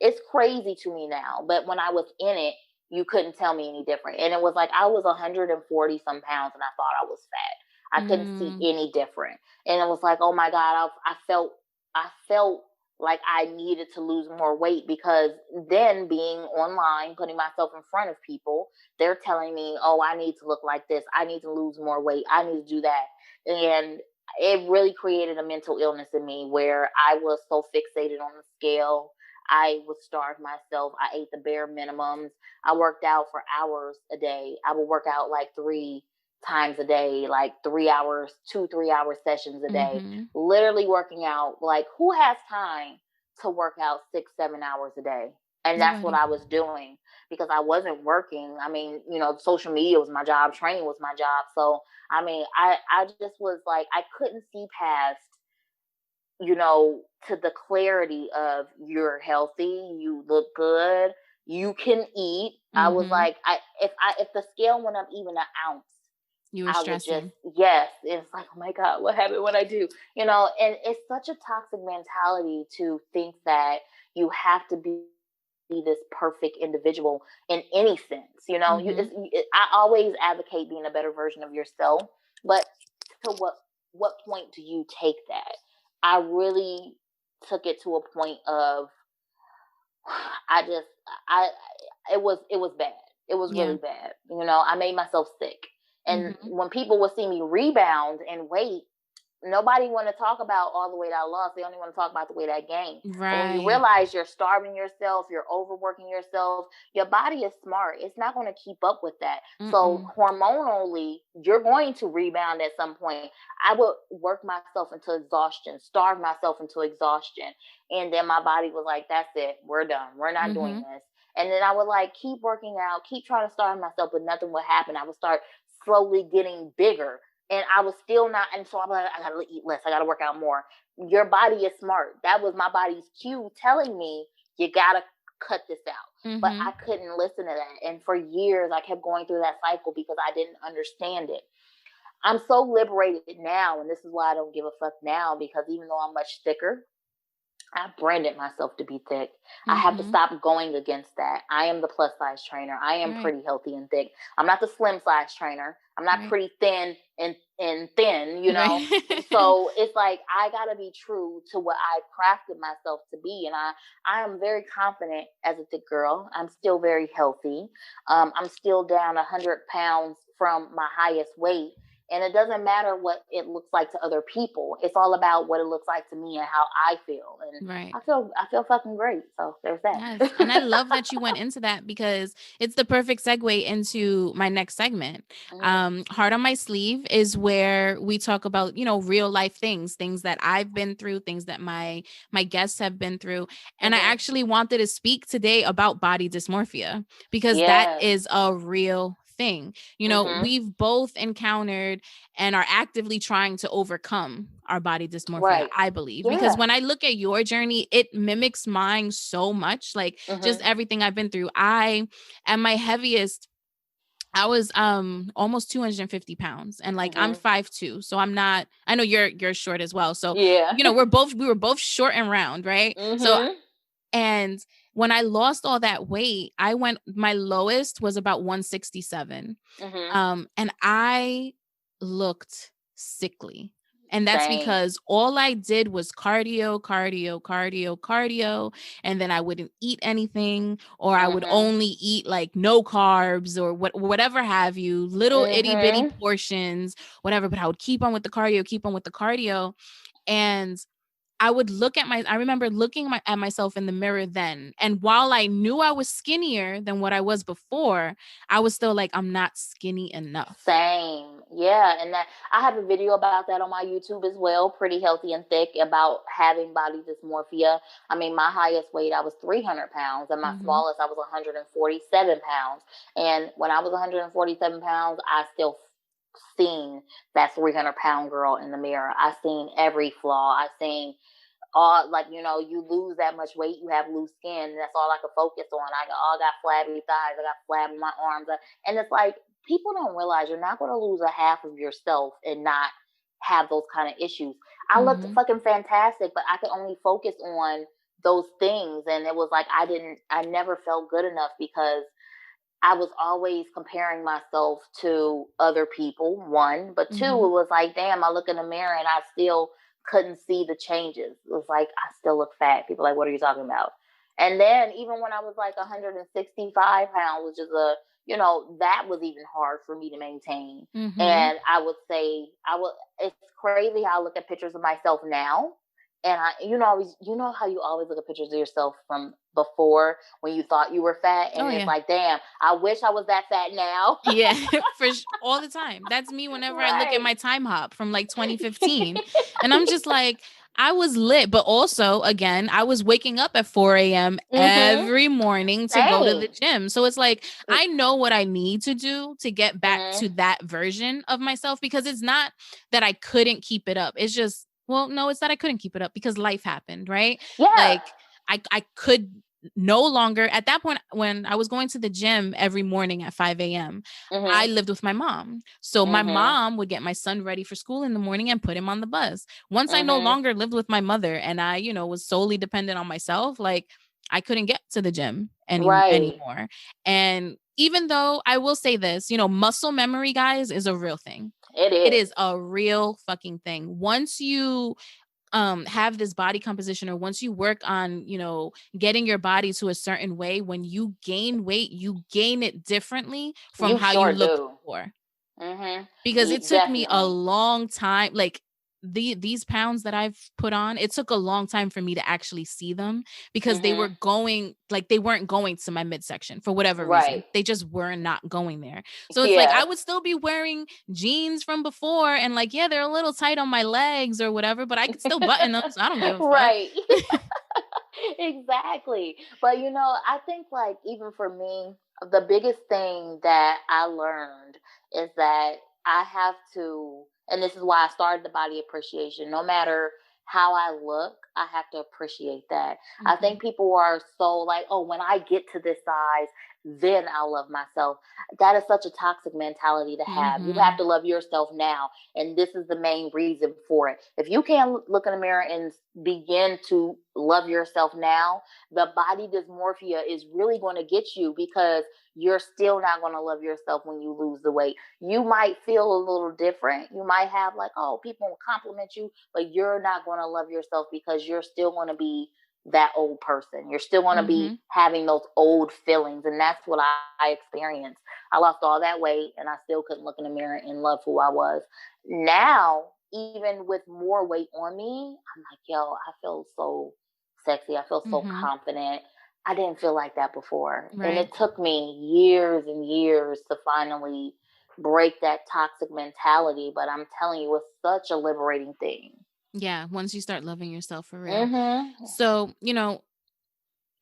Speaker 3: it's crazy to me now, but when I was in it, you couldn't tell me any different. And it was like I was 140 some pounds, and I thought I was fat. I couldn't see
Speaker 2: Mm.
Speaker 3: any different, and it was like, oh my God, I felt like I needed to lose more weight, because then being online, putting myself in front of people, they're telling me, oh, I need to look like this. I need to lose more weight. I need to do that. And it really created a mental illness in me where I was so fixated on the scale. I would starve myself. I ate the bare minimums. I worked out for hours a day. I would work out like 3 times a day, like 3 hours, 2, 3 hour sessions a day,
Speaker 2: Mm-hmm.
Speaker 3: literally working out. Like, who has time to work out 6, 7 hours a day? And that's what
Speaker 2: Nobody.
Speaker 3: I was doing because I wasn't working. I mean, social media was my job, training was my job. So, I mean, I just was like, I couldn't see past, to the clarity of you're healthy, you look good, you can eat. I was
Speaker 2: Mm-hmm.
Speaker 3: like, if the scale went up even an ounce,
Speaker 2: You were
Speaker 3: I would just,
Speaker 2: stressing.
Speaker 3: yes. It's like, oh my God, what happened when I do? And it's such a toxic mentality to think that you have to be this perfect individual in any sense.
Speaker 2: Mm-hmm.
Speaker 3: I always advocate being a better version of yourself, but to what point do you take that? I really took it to a point of I just I it was bad. It was
Speaker 2: Yeah.
Speaker 3: really bad. I made myself sick. And
Speaker 2: Mm-hmm.
Speaker 3: when people would see me rebound and weight, nobody want to talk about all the weight I lost. They only want to talk about the weight I gained. But when you
Speaker 2: Right.
Speaker 3: realize you're starving yourself, you're overworking yourself, your body is smart. It's not going to keep up with that. So
Speaker 2: Mm-mm.
Speaker 3: hormonally, you're going to rebound at some point. I would work myself into exhaustion, starve myself into exhaustion. And then my body was like, that's it. We're done. We're not doing
Speaker 2: Mm-hmm.
Speaker 3: this. And then I would like keep working out, keep trying to starve myself, but nothing would happen. I would start slowly getting bigger, and I was still not. And so I'm like, I gotta eat less. I gotta work out more. Your body is smart. That was my body's cue telling me you gotta cut this out. But
Speaker 2: Mm-hmm.
Speaker 3: I couldn't listen to that. And for years, I kept going through that cycle because I didn't understand it. I'm so liberated now, and this is why I don't give a fuck now, because even though I'm much thicker, I branded myself to be thick. I have to
Speaker 2: Mm-hmm.
Speaker 3: stop going against that. I am the plus size trainer. I am
Speaker 2: Right.
Speaker 3: pretty healthy and thick. I'm not the slim size trainer. I'm not
Speaker 2: Right.
Speaker 3: pretty thin and thin, you know?
Speaker 2: Right.
Speaker 3: So it's like I gotta be true to what I crafted myself to be. And I am very confident as a thick girl. I'm still very healthy. I'm still down 100 pounds from my highest weight. And it doesn't matter what it looks like to other people. It's all about what it looks like to me and how I feel. And
Speaker 2: Right.
Speaker 3: I feel fucking great. So there's that.
Speaker 2: Yes. And I love that you went into that because it's the perfect segue into my next segment.
Speaker 3: Mm-hmm.
Speaker 2: Heart on My Sleeve is where we talk about, real life things that I've been through, things that my guests have been through. And I
Speaker 3: Mm-hmm.
Speaker 2: actually wanted to speak today about body dysmorphia because that
Speaker 3: Yes.
Speaker 2: is a real thing.
Speaker 3: Mm-hmm.
Speaker 2: We've both encountered and are actively trying to overcome our body dysmorphia,
Speaker 3: Right.
Speaker 2: I believe. Because
Speaker 3: Yeah.
Speaker 2: when I look at your journey, it mimics mine so much. Like just
Speaker 3: Mm-hmm.
Speaker 2: everything I've been through. I at my heaviest, I was almost 250 pounds and like I'm
Speaker 3: Mm-hmm.
Speaker 2: 5'2". So I'm not, I know you're short as well. So,
Speaker 3: Yeah.
Speaker 2: we were both short and round, right? So
Speaker 3: Mm-hmm.
Speaker 2: and when I lost all that weight, my lowest was about 167.
Speaker 3: Mm-hmm.
Speaker 2: And I looked sickly. And that's
Speaker 3: Same.
Speaker 2: because all I did was cardio, cardio, cardio, cardio. And then I wouldn't eat anything, or I would
Speaker 3: Mm-hmm.
Speaker 2: only eat like no carbs or whatever have you, little itty bitty
Speaker 3: Mm-hmm.
Speaker 2: portions, whatever. But I would keep on with the cardio, keep on with the cardio. And I remember looking at myself in the mirror then. And while I knew I was skinnier than what I was before, I was still like, I'm not skinny enough.
Speaker 3: Same. Yeah. And that I have a video about that on my YouTube as well, Pretty Healthy and Thick, about having body dysmorphia. I mean, my highest weight, I was 300 pounds, and my
Speaker 2: Mm-hmm.
Speaker 3: smallest, I was 147 pounds. And when I was 147 pounds, I still seen that 300-pound girl in the mirror. I seen every flaw. I seen all, like, you lose that much weight, you have loose skin, and that's all I could focus on. I got flabby thighs, I got flab in my arms, and it's like people don't realize you're not going to lose a half of yourself and not have those kind of issues. I looked
Speaker 2: Mm-hmm.
Speaker 3: fucking fantastic, but I could only focus on those things, and it was like I never felt good enough because I was always comparing myself to other people, one, but two, it
Speaker 2: Mm-hmm.
Speaker 3: was like, damn, I look in the mirror and I still couldn't see the changes. It was like, I still look fat. People are like, what are you talking about? And then even when I was like 165 pounds, which is that was even hard for me to maintain.
Speaker 2: Mm-hmm.
Speaker 3: And I would say, it's crazy how I look at pictures of myself now. And how you always look at pictures of yourself from before when you thought you were fat,
Speaker 2: Oh
Speaker 3: and it's
Speaker 2: yeah.
Speaker 3: like, damn, I wish I was that fat now.
Speaker 2: Yeah, all the time. That's me whenever I look at
Speaker 3: Right.
Speaker 2: my time hop from like 2015. And I'm just like, I was lit, but also again, I was waking up at 4 a.m.
Speaker 3: Mhm.
Speaker 2: every morning to go to the
Speaker 3: Same.
Speaker 2: gym. So it's like I know what I need to do to get back
Speaker 3: Mhm.
Speaker 2: to that version of myself, because it's not that I couldn't keep it up. It's just, well, no, it's that I couldn't keep it up because life happened, right?
Speaker 3: Yeah.
Speaker 2: Like I could no longer, at that point when I was going to the gym every morning at 5 a.m. I
Speaker 3: Mhm.
Speaker 2: lived with my mom. So my
Speaker 3: Mhm.
Speaker 2: mom would get my son ready for school in the morning and put him on the bus. Once I no
Speaker 3: Mhm.
Speaker 2: longer lived with my mother and I, was solely dependent on myself, like I couldn't get to the gym
Speaker 3: Right.
Speaker 2: anymore. And even though I will say this, muscle memory, guys, is a real thing.
Speaker 3: It
Speaker 2: It
Speaker 3: is.
Speaker 2: is a real fucking thing. Once you have this body composition, or once you work on getting your body to a certain way, when you gain weight, you gain it differently from
Speaker 3: You
Speaker 2: how you
Speaker 3: sure
Speaker 2: looked
Speaker 3: do.
Speaker 2: before.
Speaker 3: Mhm.
Speaker 2: Because it took me a
Speaker 3: Definitely.
Speaker 2: long time, like these pounds that I've put on, it took a long time for me to actually see them, because
Speaker 3: Mhm.
Speaker 2: they weren't going to my midsection for whatever reason.
Speaker 3: Right.
Speaker 2: They just were not going there. So it's like I
Speaker 3: Yeah.
Speaker 2: would still be wearing jeans from before, and like, yeah, they're a little tight on my legs or whatever, but I could still button them, so I don't give a fuck.
Speaker 3: Right. Exactly. But I think, like, even for me, the biggest thing that I learned is that I have to, and this is why I started the body appreciation, no matter how I look, I have to appreciate that. I think people are so like, oh, when I get to this size, then I'll love myself. That is such a toxic mentality to have. You have to love yourself now. And this is the main reason for it. If you can't look in the mirror and begin to love yourself now, the body dysmorphia is really going to get you, because you're still not going to love yourself when you lose the weight. You might feel a little different. You might have like, oh, people will compliment you, but you're not going to love yourself because you're still going to be that old person. You're still going to be having those old feelings. And that's what I experienced. I lost all that weight and I still couldn't look in the mirror and love who I was. Now, even with more weight on me, I'm like, yo, I feel so sexy. I feel so confident. I didn't feel like that before.
Speaker 2: Right.
Speaker 3: And it took me years and years to finally break that toxic mentality. But I'm telling you, it's such a liberating thing.
Speaker 2: Yeah, once you start loving yourself for real. So, now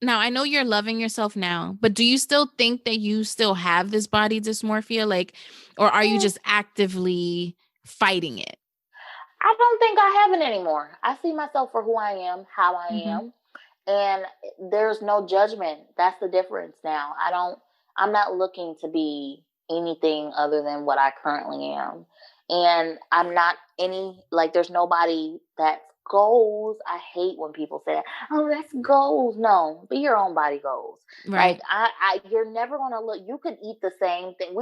Speaker 2: I know you're loving yourself now, but do you still think that you still have this body dysmorphia? Like, or are you just actively fighting it?
Speaker 3: I don't think I have it anymore. I see myself for who I am, how I am, and there's no judgment. That's the difference now. I'm not looking to be anything other than what I currently am. And I'm not there's nobody that's goals. I hate when people say, oh, that's goals. No, be your own body goals.
Speaker 2: Right.
Speaker 3: Like you're never going to look, you could eat the same thing.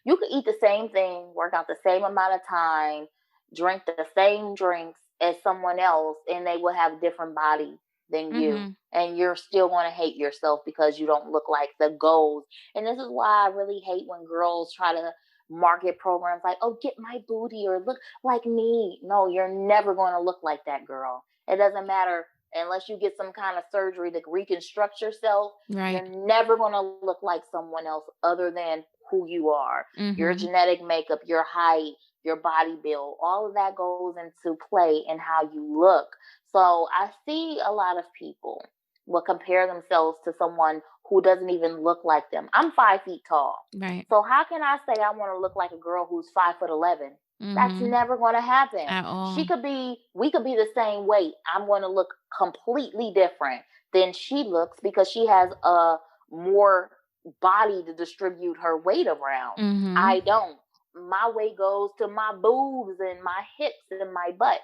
Speaker 3: You could eat the same thing, work out the same amount of time, drink the same drinks as someone else, and they will have a different body than you. And you're still going to hate yourself because you don't look like the goals. And this is why I really hate when girls try to market programs like, oh, get my booty or look like me. No, you're never going to look like that, girl. It doesn't matter unless you get some kind of surgery to reconstruct yourself.
Speaker 2: Right.
Speaker 3: You're never going to look like someone else other than who you are. Your genetic makeup, your height, your body build, all of that goes into play in how you look. So I see a lot of people will compare themselves to someone who doesn't even look like them. I'm 5 feet tall.
Speaker 2: Right.
Speaker 3: So how can I say I want to look like a girl who's 5'11"? That's never going to happen.
Speaker 2: At all.
Speaker 3: We could be the same weight. I'm going to look completely different than she looks because she has a more body to distribute her weight around. I don't. My weight goes to my boobs and my hips and my butt.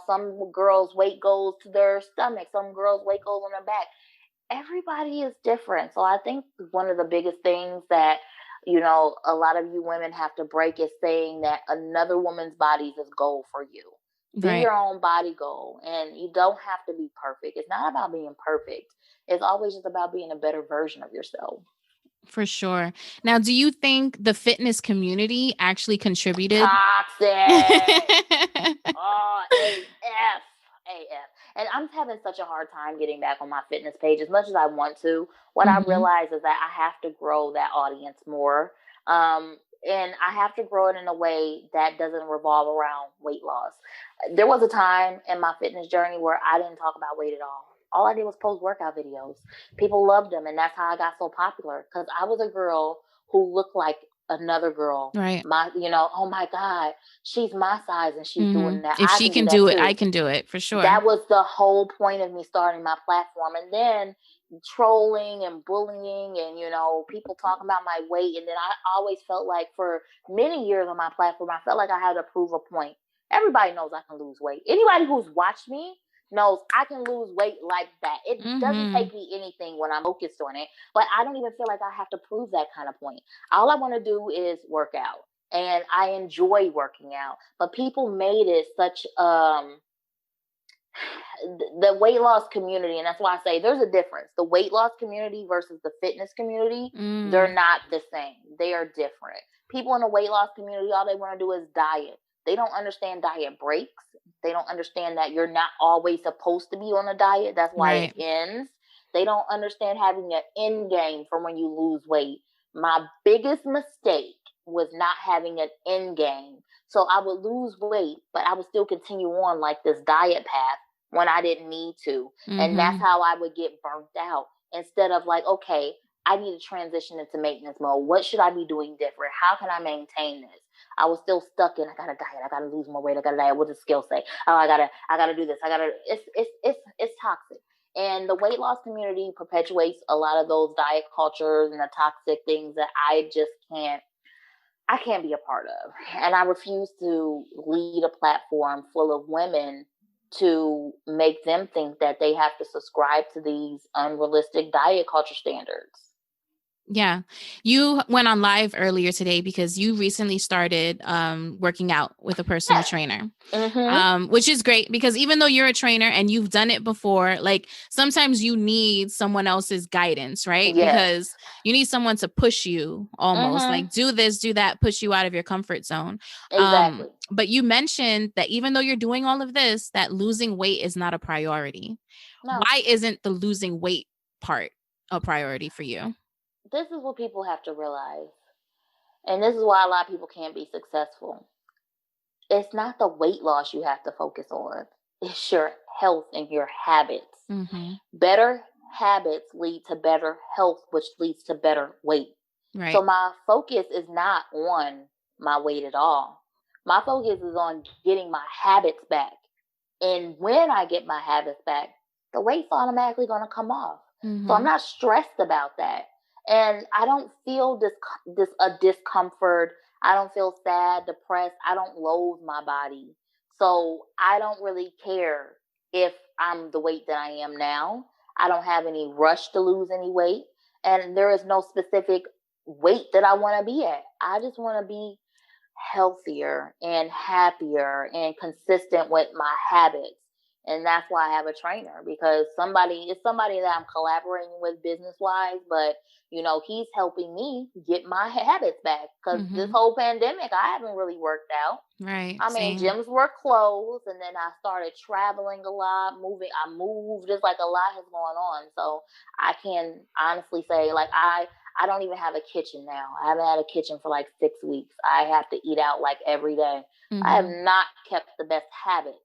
Speaker 3: Some girls' weight goes to their stomach. Some girls' weight goes on their back. Everybody is different. So I think one of the biggest things that, a lot of you women have to break is saying that another woman's body is a goal for you. Be your own body goal. And you don't have to be perfect. It's not about being perfect. It's always just about being a better version of yourself.
Speaker 2: For sure. Now, do you think the fitness community actually contributed?
Speaker 3: Toxic. Oh, AF. And I'm having such a hard time getting back on my fitness page as much as I want to. What I realize is that I have to grow that audience more. And I have to grow it in a way that doesn't revolve around weight loss. There was a time in my fitness journey where I didn't talk about weight at all. All I did was post workout videos. People loved them, and that's how I got so popular, because I was a girl who looked like another girl.
Speaker 2: Right.
Speaker 3: Oh my God, she's my size and she's doing that.
Speaker 2: If she can do it, I can do it for sure.
Speaker 3: That was the whole point of me starting my platform. And then trolling and bullying and, people talking about my weight. And then I always felt like for many years on my platform, I felt like I had to prove a point. Everybody knows I can lose weight. Anybody who's watched me knows I can lose weight like that. It doesn't take me anything when I'm focused on it, but I don't even feel like I have to prove that kind of point. All I want to do is work out, and I enjoy working out, but people made it such, the weight loss community, and that's why I say there's a difference. The weight loss community versus the fitness community, they're not the same. They are different. People in the weight loss community, all they want to do is diet. They don't understand diet breaks. They don't understand that you're not always supposed to be on a diet. That's why it ends. They don't understand having an end game for when you lose weight. My biggest mistake was not having an end game. So I would lose weight, but I would still continue on like this diet path when I didn't need to. And that's how I would get burnt out. Instead of like, okay, I need to transition into maintenance mode. What should I be doing different? How can I maintain this? I was still stuck in, I gotta diet, I gotta lose more weight, I gotta diet. What does skill say? Oh, I gotta do this. It's toxic. And the weight loss community perpetuates a lot of those diet cultures and the toxic things that I can't be a part of. And I refuse to lead a platform full of women to make them think that they have to subscribe to these unrealistic diet culture standards.
Speaker 2: Yeah. You went on live earlier today because you recently started working out with a personal trainer, which is great because even though you're a trainer and you've done it before, like sometimes you need someone else's guidance, right?
Speaker 3: Yes.
Speaker 2: Because you need someone to push you almost like do this, do that, push you out of your comfort zone.
Speaker 3: Exactly.
Speaker 2: But you mentioned that even though you're doing all of this, that losing weight is not a priority.
Speaker 3: No.
Speaker 2: Why isn't the losing weight part a priority for you?
Speaker 3: This is what people have to realize. And this is why a lot of people can't be successful. It's not the weight loss you have to focus on. It's your health and your habits. Better habits lead to better health, which leads to better weight.
Speaker 2: Right.
Speaker 3: So my focus is not on my weight at all. My focus is on getting my habits back. And when I get my habits back, the weight's automatically going to come off. So I'm not stressed about that. And I don't feel a discomfort. I don't feel sad, depressed. I don't loathe my body. So I don't really care if I'm the weight that I am now. I don't have any rush to lose any weight. And there is no specific weight that I want to be at. I just want to be healthier and happier and consistent with my habits. And that's why I have a trainer, because it's somebody that I'm collaborating with business wise, but he's helping me get my habits back because this whole pandemic, I haven't really worked out.
Speaker 2: Right.
Speaker 3: I mean, gyms were closed, and then I started traveling a lot, moving. I moved. Just like a lot has going on. So I can honestly say, like, I don't even have a kitchen now. I haven't had a kitchen for like 6 weeks. I have to eat out like every day. I have not kept the best habits.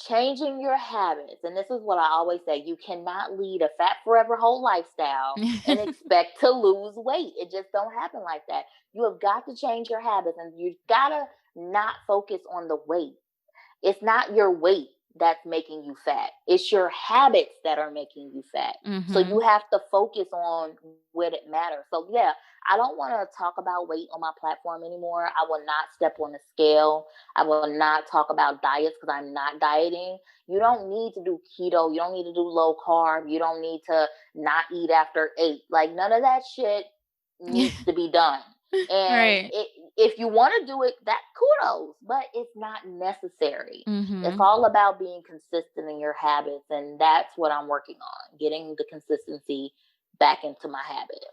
Speaker 3: Changing your habits, and this is what I always say, you cannot lead a fat forever whole lifestyle and expect to lose weight. It just don't happen like that. You have got to change your habits, and you gotta not focus on the weight. It's not your weight that's making you fat. It's your habits that are making you fat. So you have to focus on what it matters. So yeah, I don't want to talk about weight on my platform anymore. I will not step on the scale. I will not talk about diets because I'm not dieting. You don't need to do keto. You don't need to do low carb. You don't need to not eat after 8. Like, none of that shit needs to be done. And if you want to do it, that kudos, but it's not necessary. It's all about being consistent in your habits, and that's what I'm working on, getting the consistency back into my habit.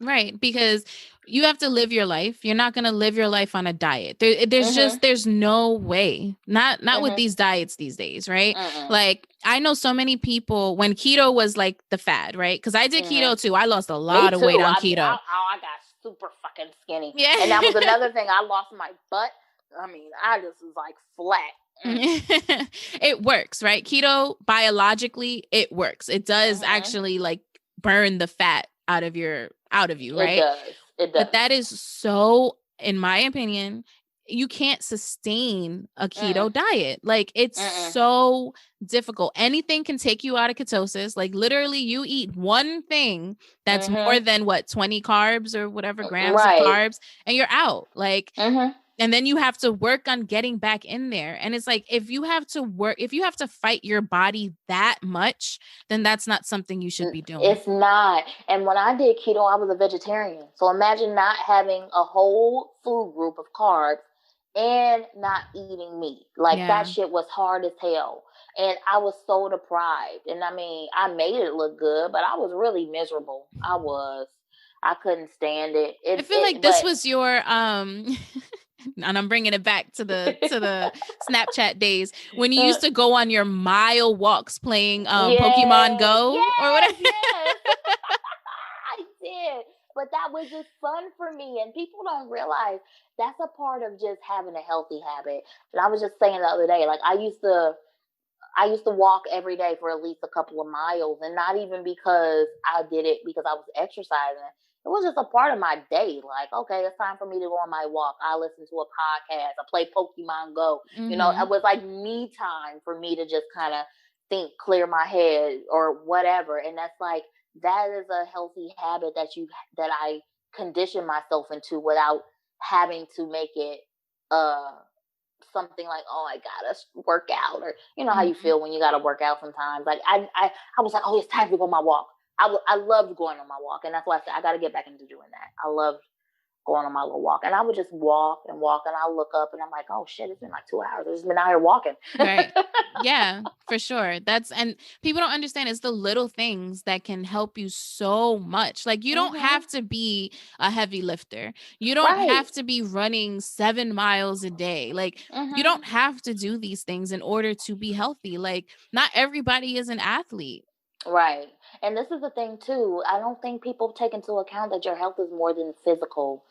Speaker 2: Right, because you have to live your life. You're not going to live your life on a diet. There's no way. Not with these diets these days, right? Like, I know so many people when keto was like the fad, right? Because I did keto too. I lost a lot of weight on keto.
Speaker 3: I got super fucking skinny. Yeah. And that was another thing. I lost my butt. I mean, I just was like flat.
Speaker 2: It works, right? Keto, biologically, it works. It does actually like burn the fat out of you, right?
Speaker 3: It does.
Speaker 2: But that is so, in my opinion, you can't sustain a keto diet. Like, it's so difficult. Anything can take you out of ketosis. Like, literally, you eat one thing that's more than 20 carbs or whatever grams of carbs, and you're out. Like, and then you have to work on getting back in there. And it's like, if you have to fight your body that much, then that's not something you should be doing.
Speaker 3: It's not. And when I did keto, I was a vegetarian. So imagine not having a whole food group of carbs and not eating meat. Like, that shit was hard as hell. And I was so deprived. And I mean, I made it look good, but I was really miserable. I couldn't stand it.
Speaker 2: I feel like this was your and I'm bringing it back to the Snapchat days when you used to go on your mile walks playing Pokemon Go or whatever.
Speaker 3: Yes. I did. But that was just fun for me. And people don't realize that's a part of just having a healthy habit. And I was just saying the other day, like, I used to walk every day for at least a couple of miles, and not even because I did it because I was exercising. It was just a part of my day. Like, okay, it's time for me to go on my walk. I listen to a podcast. I play Pokemon Go. You know, it was like me time for me to just kind of think, clear my head or whatever. And that's like, that is a healthy habit that I condition myself into without having to make it something like, oh, I gotta work out, or you know how you feel when you gotta work out sometimes. Like I was like, oh, it's time to go on my walk. I loved going on my walk, and that's why I said I gotta get back into doing that. I loved going on my little walk, and I would just walk and walk, and I look up and I'm like, oh shit, it's been like 2 hours. I've just been out here walking.
Speaker 2: Right. Yeah, for sure. And people don't understand, it's the little things that can help you so much. Like, you don't have to be a heavy lifter. You don't have to be running 7 miles a day. Like, you don't have to do these things in order to be healthy. Like, not everybody is an athlete.
Speaker 3: Right. And this is the thing too. I don't think people take into account that your health is more than physical.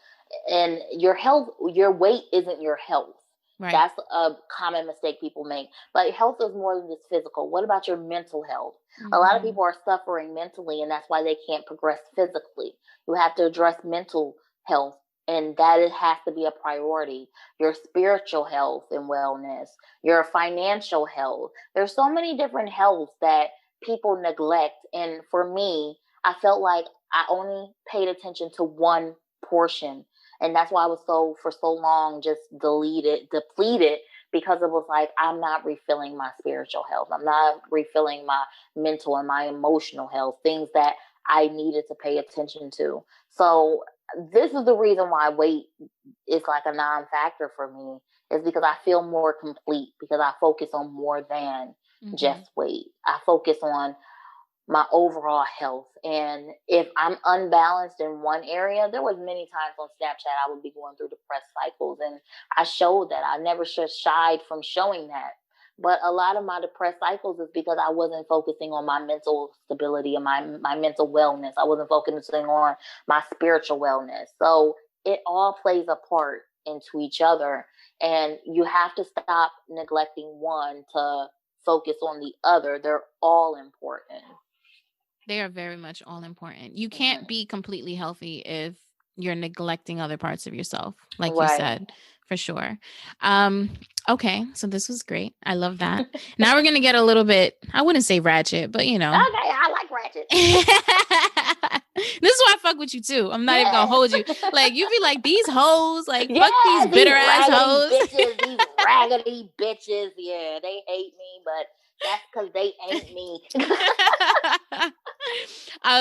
Speaker 3: And your health, your weight isn't your health.
Speaker 2: Right.
Speaker 3: That's a common mistake people make. But health is more than just physical. What about your mental health? A lot of people are suffering mentally, and that's why they can't progress physically. You have to address mental health, and that it has to be a priority. Your spiritual health and wellness, your financial health. There's so many different healths that people neglect. And for me, I felt like I only paid attention to one portion. And that's why I was for so long just depleted, because it was like, I'm not refilling my spiritual health. I'm not refilling my mental and my emotional health, things that I needed to pay attention to. So this is the reason why weight is like a non-factor for me, is because I feel more complete, because I focus on more than just weight. I focus on my overall health. And if I'm unbalanced in one area, there was many times on Snapchat I would be going through depressed cycles, and I showed that. I never shied from showing that. But a lot of my depressed cycles is because I wasn't focusing on my mental stability and my mental wellness. I wasn't focusing on my spiritual wellness. So it all plays a part into each other, and you have to stop neglecting one to focus on the other. They're all important.
Speaker 2: They are very much all important. You can't be completely healthy if you're neglecting other parts of yourself, like you said, for sure. Okay, so this was great. I love that. Now we're going to get a little bit, I wouldn't say ratchet, but you know.
Speaker 3: Okay, I like ratchet.
Speaker 2: This is why I fuck with you too. I'm not even going to hold you. Like, you be like, these hoes, like, fuck these bitter ass hoes.
Speaker 3: These raggedy bitches. Yeah, they hate me, but that's because they ain't me.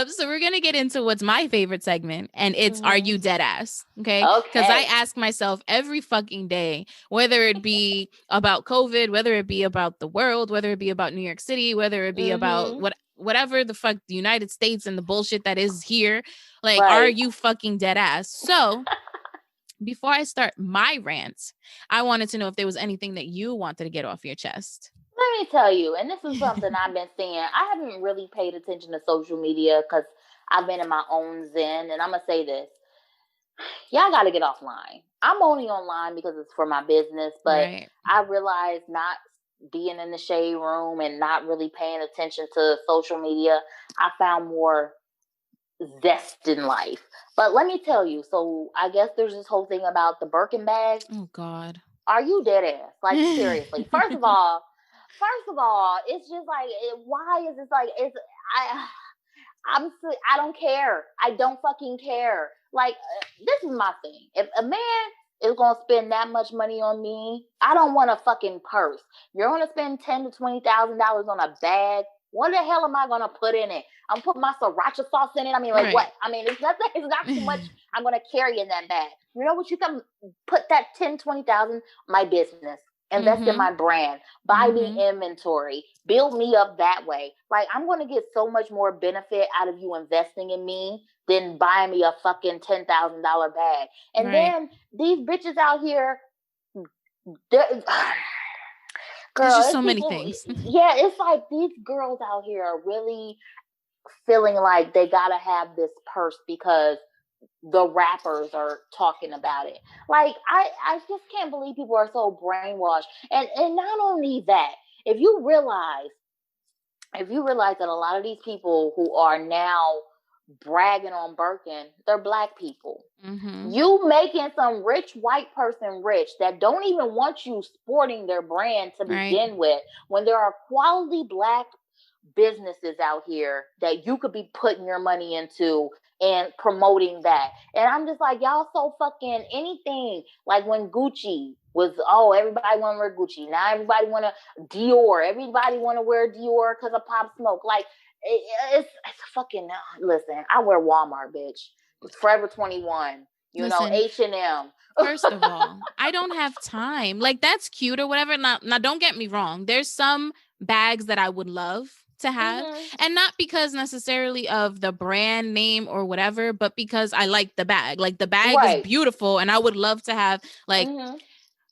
Speaker 2: So we're going to get into what's my favorite segment, and it's Are You Dead Ass? Okay. Because I ask myself every fucking day, whether it be about COVID, whether it be about the world, whether it be about New York City, whether it be about whatever the fuck, the United States and the bullshit that is here. Like, are you fucking dead ass? So before I start my rant, I wanted to know if there was anything that you wanted to get off your chest.
Speaker 3: Let me tell you, and this is something I've been seeing. I haven't really paid attention to social media because I've been in my own zen. And I'm going to say this. Y'all got to get offline. I'm only online because it's for my business. But I realized not being in the shade room and not really paying attention to social media, I found more zest in life. But let me tell you, so I guess there's this whole thing about the Birkin bags.
Speaker 2: Oh, God.
Speaker 3: Are you dead ass? Like, seriously. First of all, it's just like, why is this like, I don't care. I don't fucking care. Like, this is my thing. If a man is going to spend that much money on me, I don't want a fucking purse. You're going to spend $10,000 to $20,000 on a bag. What the hell am I going to put in it? I'm putting my sriracha sauce in it. I mean, like, what? I mean, it's not too much I'm going to carry in that bag. You know what? You can put that $10,000, $20,000, my business. Invest in my brand, buy me inventory, build me up that way. Like, I'm going to get so much more benefit out of you investing in me than buying me a fucking $10,000 bag. And then these bitches out here, girl,
Speaker 2: there's just so many things.
Speaker 3: Yeah, it's like these girls out here are really feeling like they got to have this purse because the rappers are talking about it. Like, I just can't believe people are so brainwashed. And not only that, if you realize that a lot of these people who are now bragging on Birkin, they're Black people.
Speaker 2: Mm-hmm.
Speaker 3: You making some rich white person rich that don't even want you sporting their brand to begin with, when there are quality Black businesses out here that you could be putting your money into and promoting that. And I'm just like, y'all so fucking anything. Like when Gucci was, everybody want to wear Gucci. Now everybody want to Dior. Everybody want to wear Dior because of Pop Smoke. Like, it's fucking, listen, I wear Walmart, bitch. It's Forever 21. You know, H&M.
Speaker 2: First of all, I don't have time. Like, that's cute or whatever. Now, don't get me wrong. There's some bags that I would love to have, and not because necessarily of the brand name or whatever, but because I like the bag. Like, the bag is beautiful, and I would love to have, like,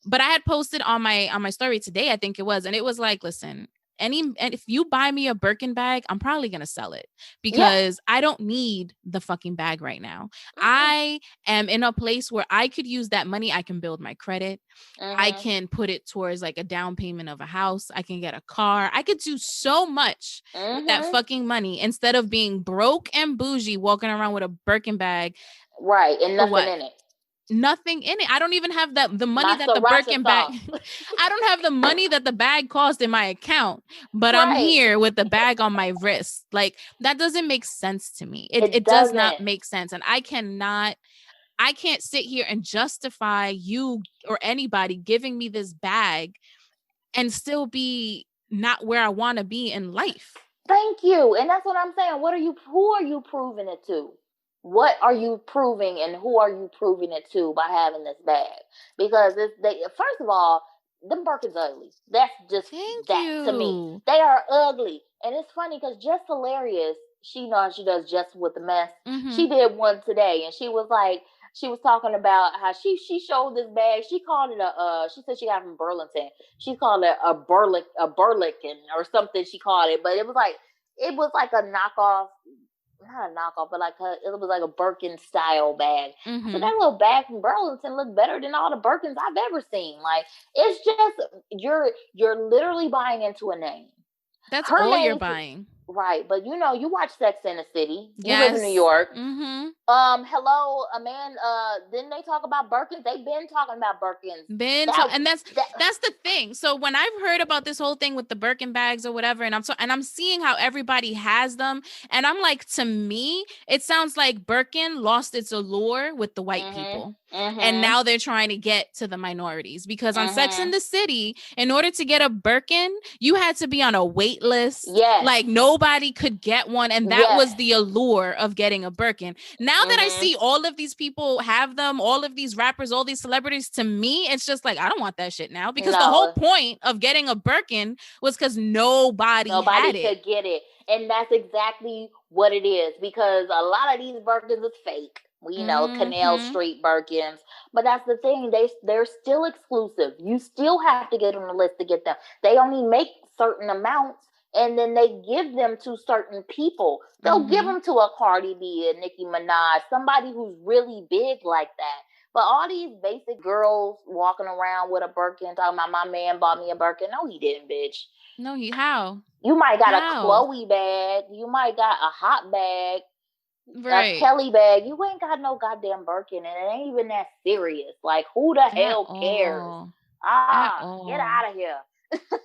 Speaker 2: but I had posted on my story today, I think it was, and it was like, listen, and if you buy me a Birkin bag, I'm probably going to sell it because I don't need the fucking bag right now. I am in a place where I could use that money. I can build my credit. I can put it towards like a down payment of a house. I can get a car. I could do so much with that fucking money instead of being broke and bougie, walking around with a Birkin bag.
Speaker 3: Right. And nothing in it.
Speaker 2: Nothing in it. I don't even have the money that the Birkin bag. I don't have the money that the bag cost in my account, but I'm here with the bag on my wrist. Like, that doesn't make sense to me. It does not make sense. And I can't sit here and justify you or anybody giving me this bag and still be not where I want to be in life.
Speaker 3: Thank you. And that's what I'm saying. Who are you proving it to? What are you proving, and who are you proving it to by having this bag? Because first of all, them Birkins ugly. That's just to me. They are ugly. And it's funny because Just Hilarious, she knows she does Just with the Mess. She did one today, and she was talking about how she showed this bag. She called it she said she got it from Burlington. She called it a Burlington or something she called it. But it was like a knockoff. Not a knockoff, but it was like a Birkin style bag. So that little bag from Burlington looked better than all the Birkins I've ever seen. Like, it's just, you're literally buying into a name.
Speaker 2: That's all you're buying.
Speaker 3: Right, but you watch Sex and the City. You live in New York. Hello, didn't they talk about Birkins? They've been talking about Birkins.
Speaker 2: And that's the thing. So when I've heard about this whole thing with the Birkin bags or whatever, and I'm seeing how everybody has them, and I'm like, to me, it sounds like Birkin lost its allure with the white people. And now they're trying to get to the minorities, because on Sex and the City, in order to get a Birkin, you had to be on a wait list.
Speaker 3: Yes.
Speaker 2: Like, nobody could get one. And that was the allure of getting a Birkin. Now that I see all of these people have them, all of these rappers, all these celebrities, to me, it's just like, I don't want that shit now, because the whole point of getting a Birkin was because nobody
Speaker 3: could get it. And that's exactly what it is, because a lot of these Birkins is fake. We know Canal Street Birkins, but that's the thing. They're still exclusive. You still have to get on the list to get them. They only make certain amounts, and then they give them to certain people. They'll give them to a Cardi B, a Nicki Minaj, somebody who's really big like that. But all these basic girls walking around with a Birkin, talking about my man bought me a Birkin. No, he didn't, bitch.
Speaker 2: No, how?
Speaker 3: You might got a Chloe bag. You might got a Hot bag.
Speaker 2: Right.
Speaker 3: A Kelly bag. You ain't got no goddamn Birkin, and it ain't even that serious. Like, who the hell cares? Get out of here.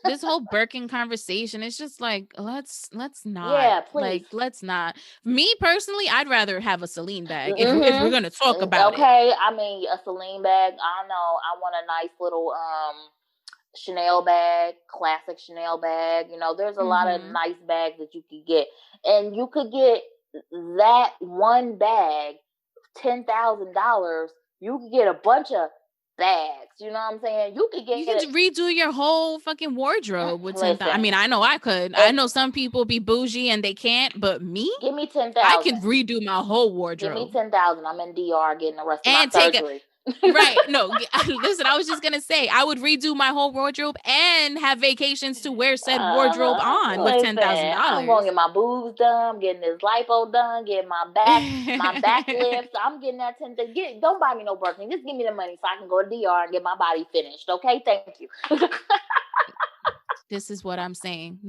Speaker 2: This whole Birkin conversation, it's just like, let's not.
Speaker 3: Yeah, please.
Speaker 2: Like, let's not. Me personally, I'd rather have a Celine bag if we're gonna talk about it.
Speaker 3: Okay, I mean, a Celine bag. I don't know. I want a nice little Chanel bag, classic Chanel bag. There's a lot of nice bags that you could get, and you could get that one bag, $10,000. You could get a bunch of bags. You know what I'm saying? You could
Speaker 2: redo your whole fucking wardrobe with $10,000. I mean, I know I could. I know some people be bougie and they can't, but me,
Speaker 3: give me $10,000.
Speaker 2: I could redo my whole wardrobe.
Speaker 3: Give me $10,000. I'm in DR getting the rest of my surgery.
Speaker 2: Right. No, listen, I was just going to say, I would redo my whole wardrobe and have vacations to wear said wardrobe on with $10,000.
Speaker 3: I'm going to get my boobs done. I'm getting this lipo done. Getting my back lifts. I'm getting that $10,000. Don't buy me no Birkin. Just give me the money so I can go to DR and get my body finished. Okay? Thank you.
Speaker 2: This is what I'm saying.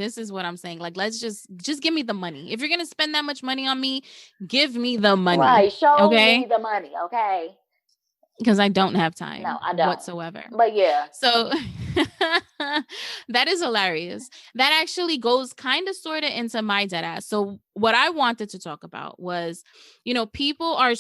Speaker 2: Like, let's just give me the money. If you're going to spend that much money on me, give me the money.
Speaker 3: Right. Show
Speaker 2: okay?
Speaker 3: me the money. Okay.
Speaker 2: Because I don't have time
Speaker 3: No, I don't.
Speaker 2: whatsoever.
Speaker 3: But yeah.
Speaker 2: So that is hilarious. That actually goes kind of sort of into my dead ass. So what I wanted to talk about was, people are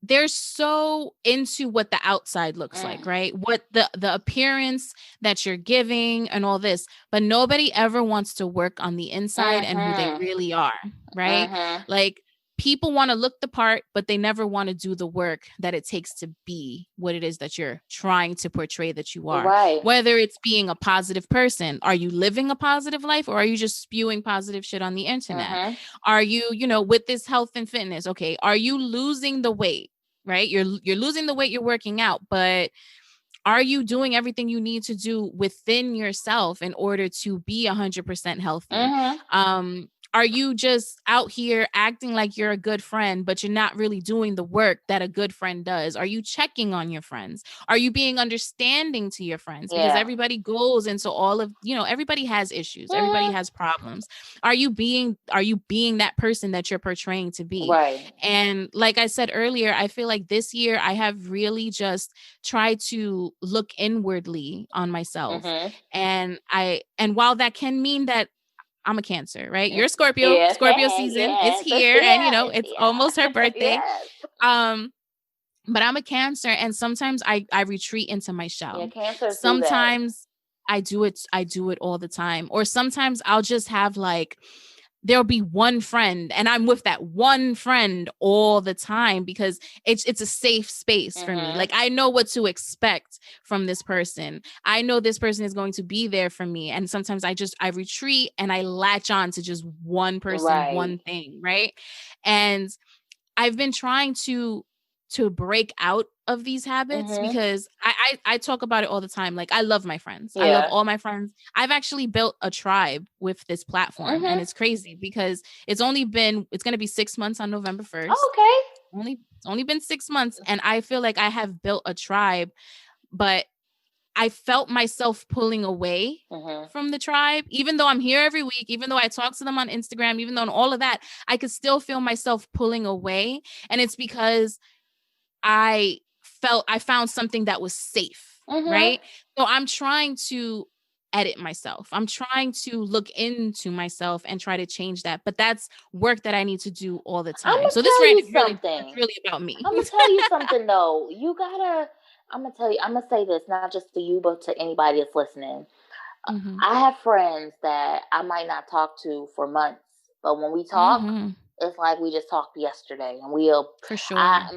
Speaker 2: they're so into what the outside looks like, right? What the appearance that you're giving and all this, but nobody ever wants to work on the inside and who they really are, right? Like, people want to look the part, but they never want to do the work that it takes to be what it is that you're trying to portray that you are.
Speaker 3: Right.
Speaker 2: Whether it's being a positive person, are you living a positive life, or are you just spewing positive shit on the internet? Are you, with this health and fitness, okay, are you losing the weight? Right? You're losing the weight, you're working out, but are you doing everything you need to do within yourself in order to be 100% healthy? Are you just out here acting like you're a good friend, but you're not really doing the work that a good friend does? Are you checking on your friends? Are you being understanding to your friends? Because everybody goes into all of, everybody has issues. Everybody has problems. Are you being that person that you're portraying to be?
Speaker 3: Right.
Speaker 2: And like I said earlier, I feel like this year I have really just tried to look inwardly on myself. And while that can mean that I'm a Cancer, right? You're a Scorpio.
Speaker 3: Yeah.
Speaker 2: Scorpio season is here, and it's almost her birthday. But I'm a Cancer, and sometimes I retreat into my shell.
Speaker 3: Yeah, Cancers
Speaker 2: sometimes I do it all the time. Or sometimes I'll just have like, there'll be one friend and I'm with that one friend all the time because it's a safe space for me. Like, I know what to expect from this person. I know this person is going to be there for me. And sometimes I retreat and I latch on to just one person, one thing. Right. And I've been trying to break out of these habits because I talk about it all the time. Like, I love my friends. I love all my friends. I've actually built a tribe with this platform, and it's crazy because it's going to be 6 months on November 1st.
Speaker 3: Oh, okay.
Speaker 2: It's only been 6 months, and I feel like I have built a tribe, but I felt myself pulling away from the tribe. Even though I'm here every week, even though I talk to them on Instagram, even though and all of that, I could still feel myself pulling away. And it's because I found something that was safe, right? So I'm trying to edit myself. I'm trying to look into myself and try to change that. But that's work that I need to do all the time. So this rant is really about me.
Speaker 3: I'm gonna tell you something though. I'm gonna say this not just to you, but to anybody that's listening. I have friends that I might not talk to for months, but when we talk, it's like we just talked yesterday, and
Speaker 2: for sure.
Speaker 3: I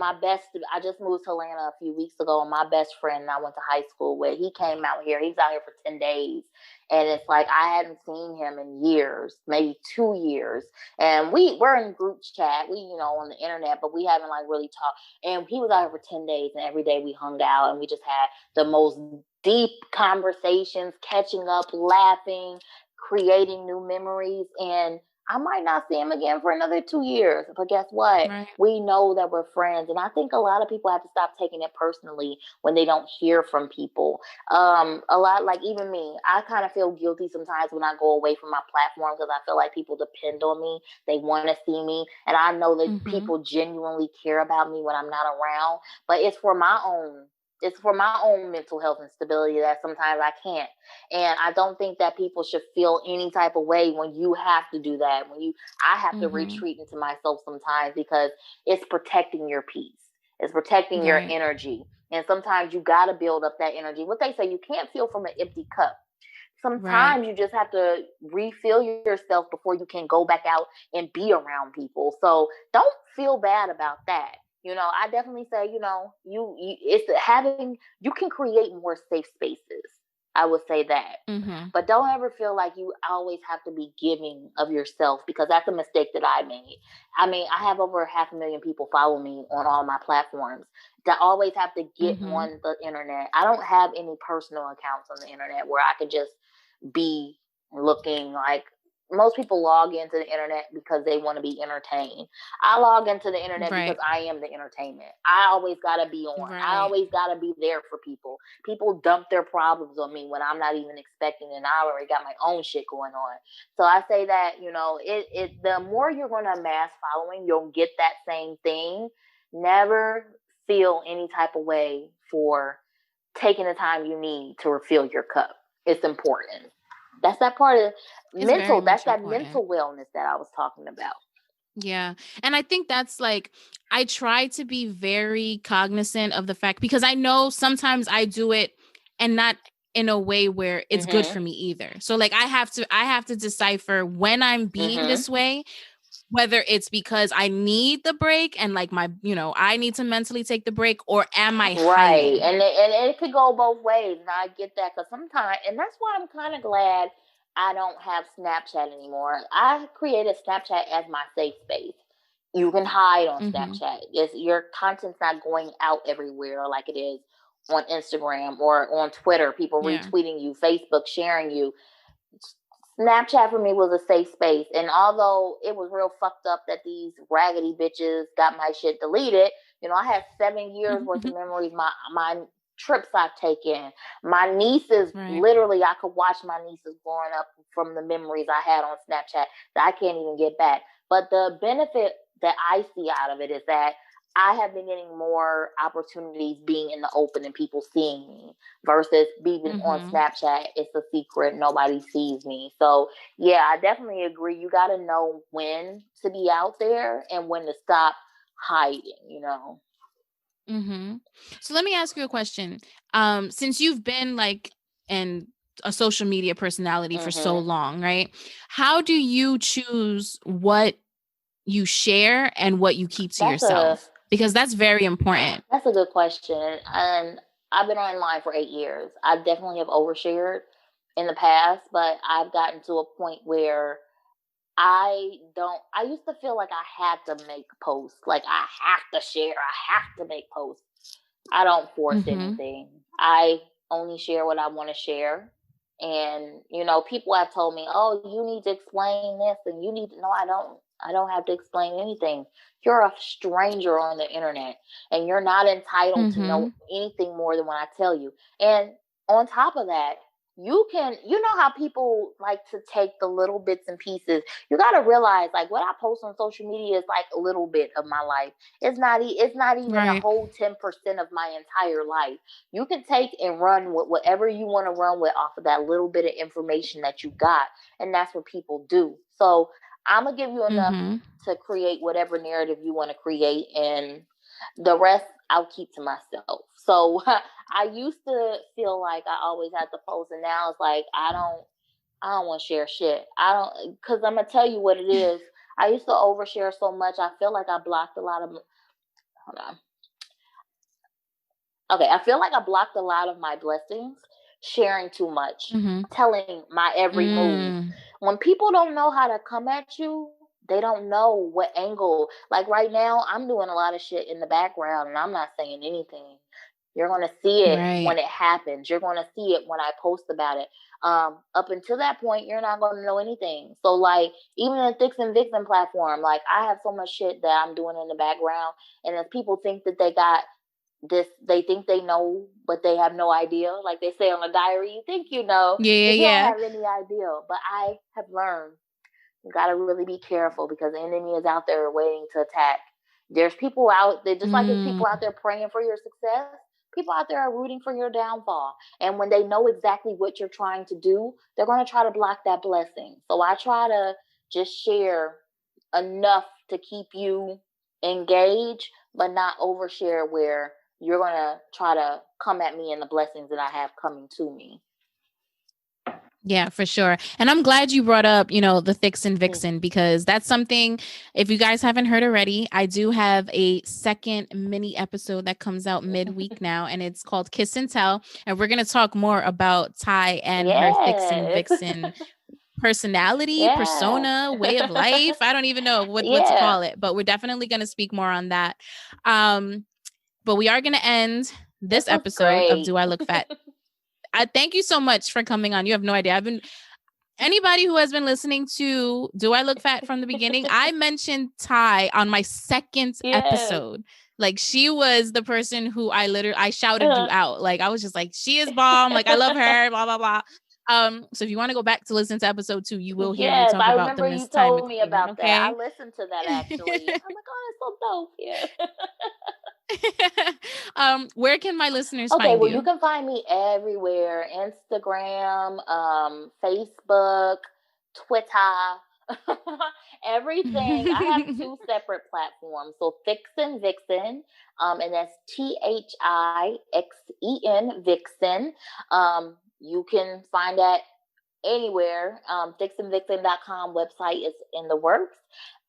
Speaker 3: just moved to Atlanta a few weeks ago, and my best friend I went to high school with, he came out here. He was out here for 10 days, and it's like I hadn't seen him in years, maybe 2 years. And we're in group chat, we on the internet, but we haven't like really talked. And he was out here for 10 days, and every day we hung out, and we just had the most deep conversations, catching up, laughing, creating new memories. And I might not see him again for another 2 years, but guess what?
Speaker 2: Right.
Speaker 3: We know that we're friends. And I think a lot of people have to stop taking it personally when they don't hear from people. A lot, like even me, I kind of feel guilty sometimes when I go away from my platform because I feel like people depend on me. They want to see me. And I know that people genuinely care about me when I'm not around, but it's for my own mental health and stability that sometimes I can't. And I don't think that people should feel any type of way when you have to do that. I have to retreat into myself sometimes because it's protecting your peace. It's protecting your energy. And sometimes you got to build up that energy. What they say, you can't feel from an empty cup. Sometimes you just have to refill yourself before you can go back out and be around people. So don't feel bad about that. I definitely say, you can create more safe spaces. I would say that. But don't ever feel like you always have to be giving of yourself, because that's a mistake that I made. I mean, I have over 500,000 people follow me on all my platforms. To always have to get on the internet. I don't have any personal accounts on the internet where I could just be looking like most people log into the internet because they want to be entertained. I log into the internet because
Speaker 2: Right.
Speaker 3: I am the entertainment. I always got to be on. I
Speaker 2: Right.
Speaker 3: always got to be there for people. People dump their problems on me when I'm not even expecting, and I already got my own shit going on. So I say that, the more you're going to amass following, you'll get that same thing. Never feel any type of way for taking the time you need to refill your cup. It's important. That's that part of
Speaker 2: It's very
Speaker 3: mental. That's
Speaker 2: much
Speaker 3: that
Speaker 2: important.
Speaker 3: mental wellness that I was talking about.
Speaker 2: Yeah. And I think that's like, I try to be very cognizant of the fact, because I know sometimes I do it and not in a way where it's good for me either. So like I have to decipher when I'm being this way, whether it's because I need the break and like I need to mentally take the break, or am I
Speaker 3: Right.
Speaker 2: hiding?
Speaker 3: And it could go both ways. And I get that because sometimes, and that's why I'm kind of glad I don't have Snapchat anymore. I created Snapchat as my safe space. You can hide on Snapchat. Your content's not going out everywhere like it is on Instagram or on Twitter. People retweeting you, Facebook sharing you. Snapchat for me was a safe space. And although it was real fucked up that these raggedy bitches got my shit deleted, I had 7 years worth of memories. My trips I've taken, my nieces, literally, I could watch my nieces growing up from the memories I had on Snapchat that I can't even get back. But the benefit that I see out of it is that I have been getting more opportunities being in the open and people seeing me versus being on Snapchat. It's a secret. Nobody sees me. So yeah, I definitely agree. You got to know when to be out there and when to stop hiding,
Speaker 2: So let me ask you a question. Since you've been like a social media personality for so long, right? How do you choose what you share and what you keep to yourself? Because that's very important.
Speaker 3: That's a good question. And I've been online for 8 years. I definitely have overshared in the past, but I've gotten to a point where I used to feel like I had to make posts. Like I have to share. I have to make posts. I don't force anything. I only share what I want to share. And, people have told me, oh, you need to explain this and you need to, no, I don't. I don't have to explain anything. You're a stranger on the internet and you're not entitled to know anything more than what I tell you. And on top of that, you know how people like to take the little bits and pieces. You got to realize, like, what I post on social media is like a little bit of my life. It's not even a whole 10% of my entire life. You can take and run with whatever you want to run with off of that little bit of information that you got. And that's what people do. So I'm going to give you enough to create whatever narrative you want to create. And the rest I'll keep to myself. So I used to feel like I always had to post, and now it's like I don't want to share shit. I don't, because I'm gonna tell you what it is. I used to overshare so much. I feel like I blocked a lot of. Hold on. Okay, I feel like I blocked a lot of my blessings sharing too much, telling my every move. When people don't know how to come at you, they don't know what angle. Like right now, I'm doing a lot of shit in the background and I'm not saying anything. You're going to see it when it happens. You're going to see it when I post about it. Up until that point, you're not going to know anything. So, like, even the Thixen Vixen platform, like, I have so much shit that I'm doing in the background. And if people think that they got this, they think they know, but they have no idea. Like they say on a diary, you think you know, but you don't have any idea. But I have learned you got to really be careful because the enemy is out there waiting to attack. There's people out there, just like there's people out there praying for your success, people out there are rooting for your downfall. And when they know exactly what you're trying to do, they're going to try to block that blessing. So I try to just share enough to keep you engaged, but not overshare where you're going to try to come at me and the blessings that I have coming to me.
Speaker 2: Yeah, for sure. And I'm glad you brought up, the Thixen Vixen, because that's something, if you guys haven't heard already, I do have a second mini episode that comes out midweek now, and it's called Kiss and Tell. And we're going to talk more about Tai and her Thixen Vixen personality, persona, way of life. I don't even know what to call it, but we're definitely going to speak more on that. But we are going to end this episode of Do I Look Fat? I thank you so much for coming on. You have no idea. Anybody who has been listening to Do I Look Fat from the beginning, I mentioned Tai on my second episode. Like, she was the person who I shouted you out. Like, I was just like, she is bomb. Like, I love her, blah, blah, blah. So if you want to go back to listen to episode 2, you will hear me talk about the Miss Tai
Speaker 3: told me
Speaker 2: McQueen,
Speaker 3: about
Speaker 2: okay?
Speaker 3: that. I listened to that actually. I'm like, oh, it's so dope.
Speaker 2: Yeah. Where can my listeners find
Speaker 3: Okay, well,
Speaker 2: you?
Speaker 3: you can find me everywhere: Instagram, Facebook, Twitter, everything. I have 2 separate platforms. So Thixen Vixen, and that's Thixen Vixen. You can find that anywhere. Thixenvixen.com website is in the works.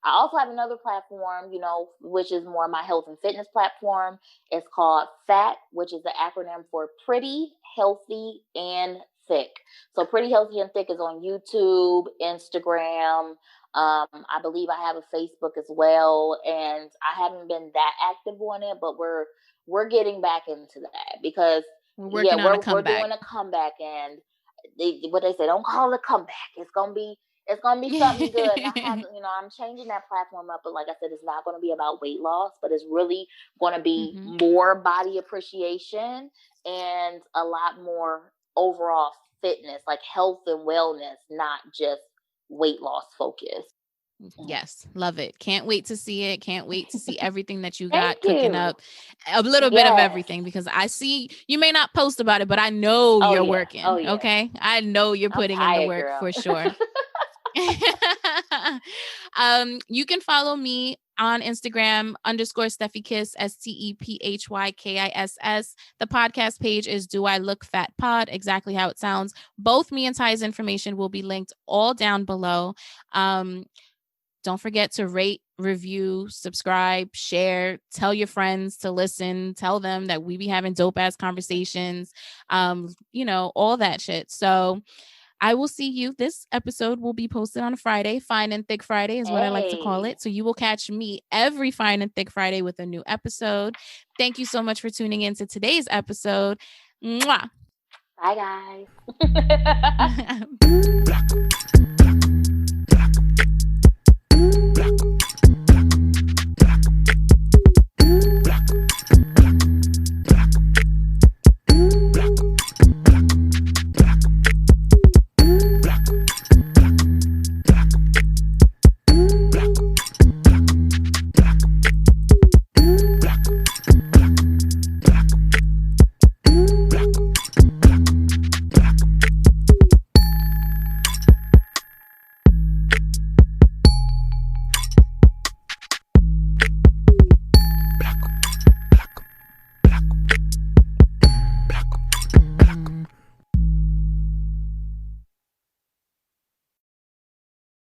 Speaker 3: I also have another platform, which is more my health and fitness platform. It's called FAT, which is the acronym for Pretty, Healthy, and Thick. So Pretty, Healthy, and Thick is on YouTube, Instagram. I believe I have a Facebook as well, and I haven't been that active on it, but we're getting back into that because we're doing a comeback, and what they say, don't call it a comeback. It's gonna be something good. And I'm changing that platform up, but like I said, it's not going to be about weight loss, but it's really going to be more body appreciation and a lot more overall fitness, like health and wellness, not just weight loss focus.
Speaker 2: Yes, love it. Can't wait to see it. Can't wait to see everything that you got cooking up. A little bit of everything, because I see you may not post about it, but I know you're working. Okay, I know you're putting in the work, girl. For sure. You can follow me on Instagram _StephyKiss, StephyKiss. The podcast page is Do I Look Fat Pod, exactly how it sounds. Both me and Ty's information will be linked all down below. Don't forget to rate, review, subscribe, share, tell your friends to listen, tell them that we be having dope ass conversations, all that shit. So I will see you. This episode will be posted on a Friday. Fine and Thick Friday is what I like to call it. So you will catch me every Fine and Thick Friday with a new episode. Thank you so much for tuning in to today's episode. Mwah.
Speaker 3: Bye, guys.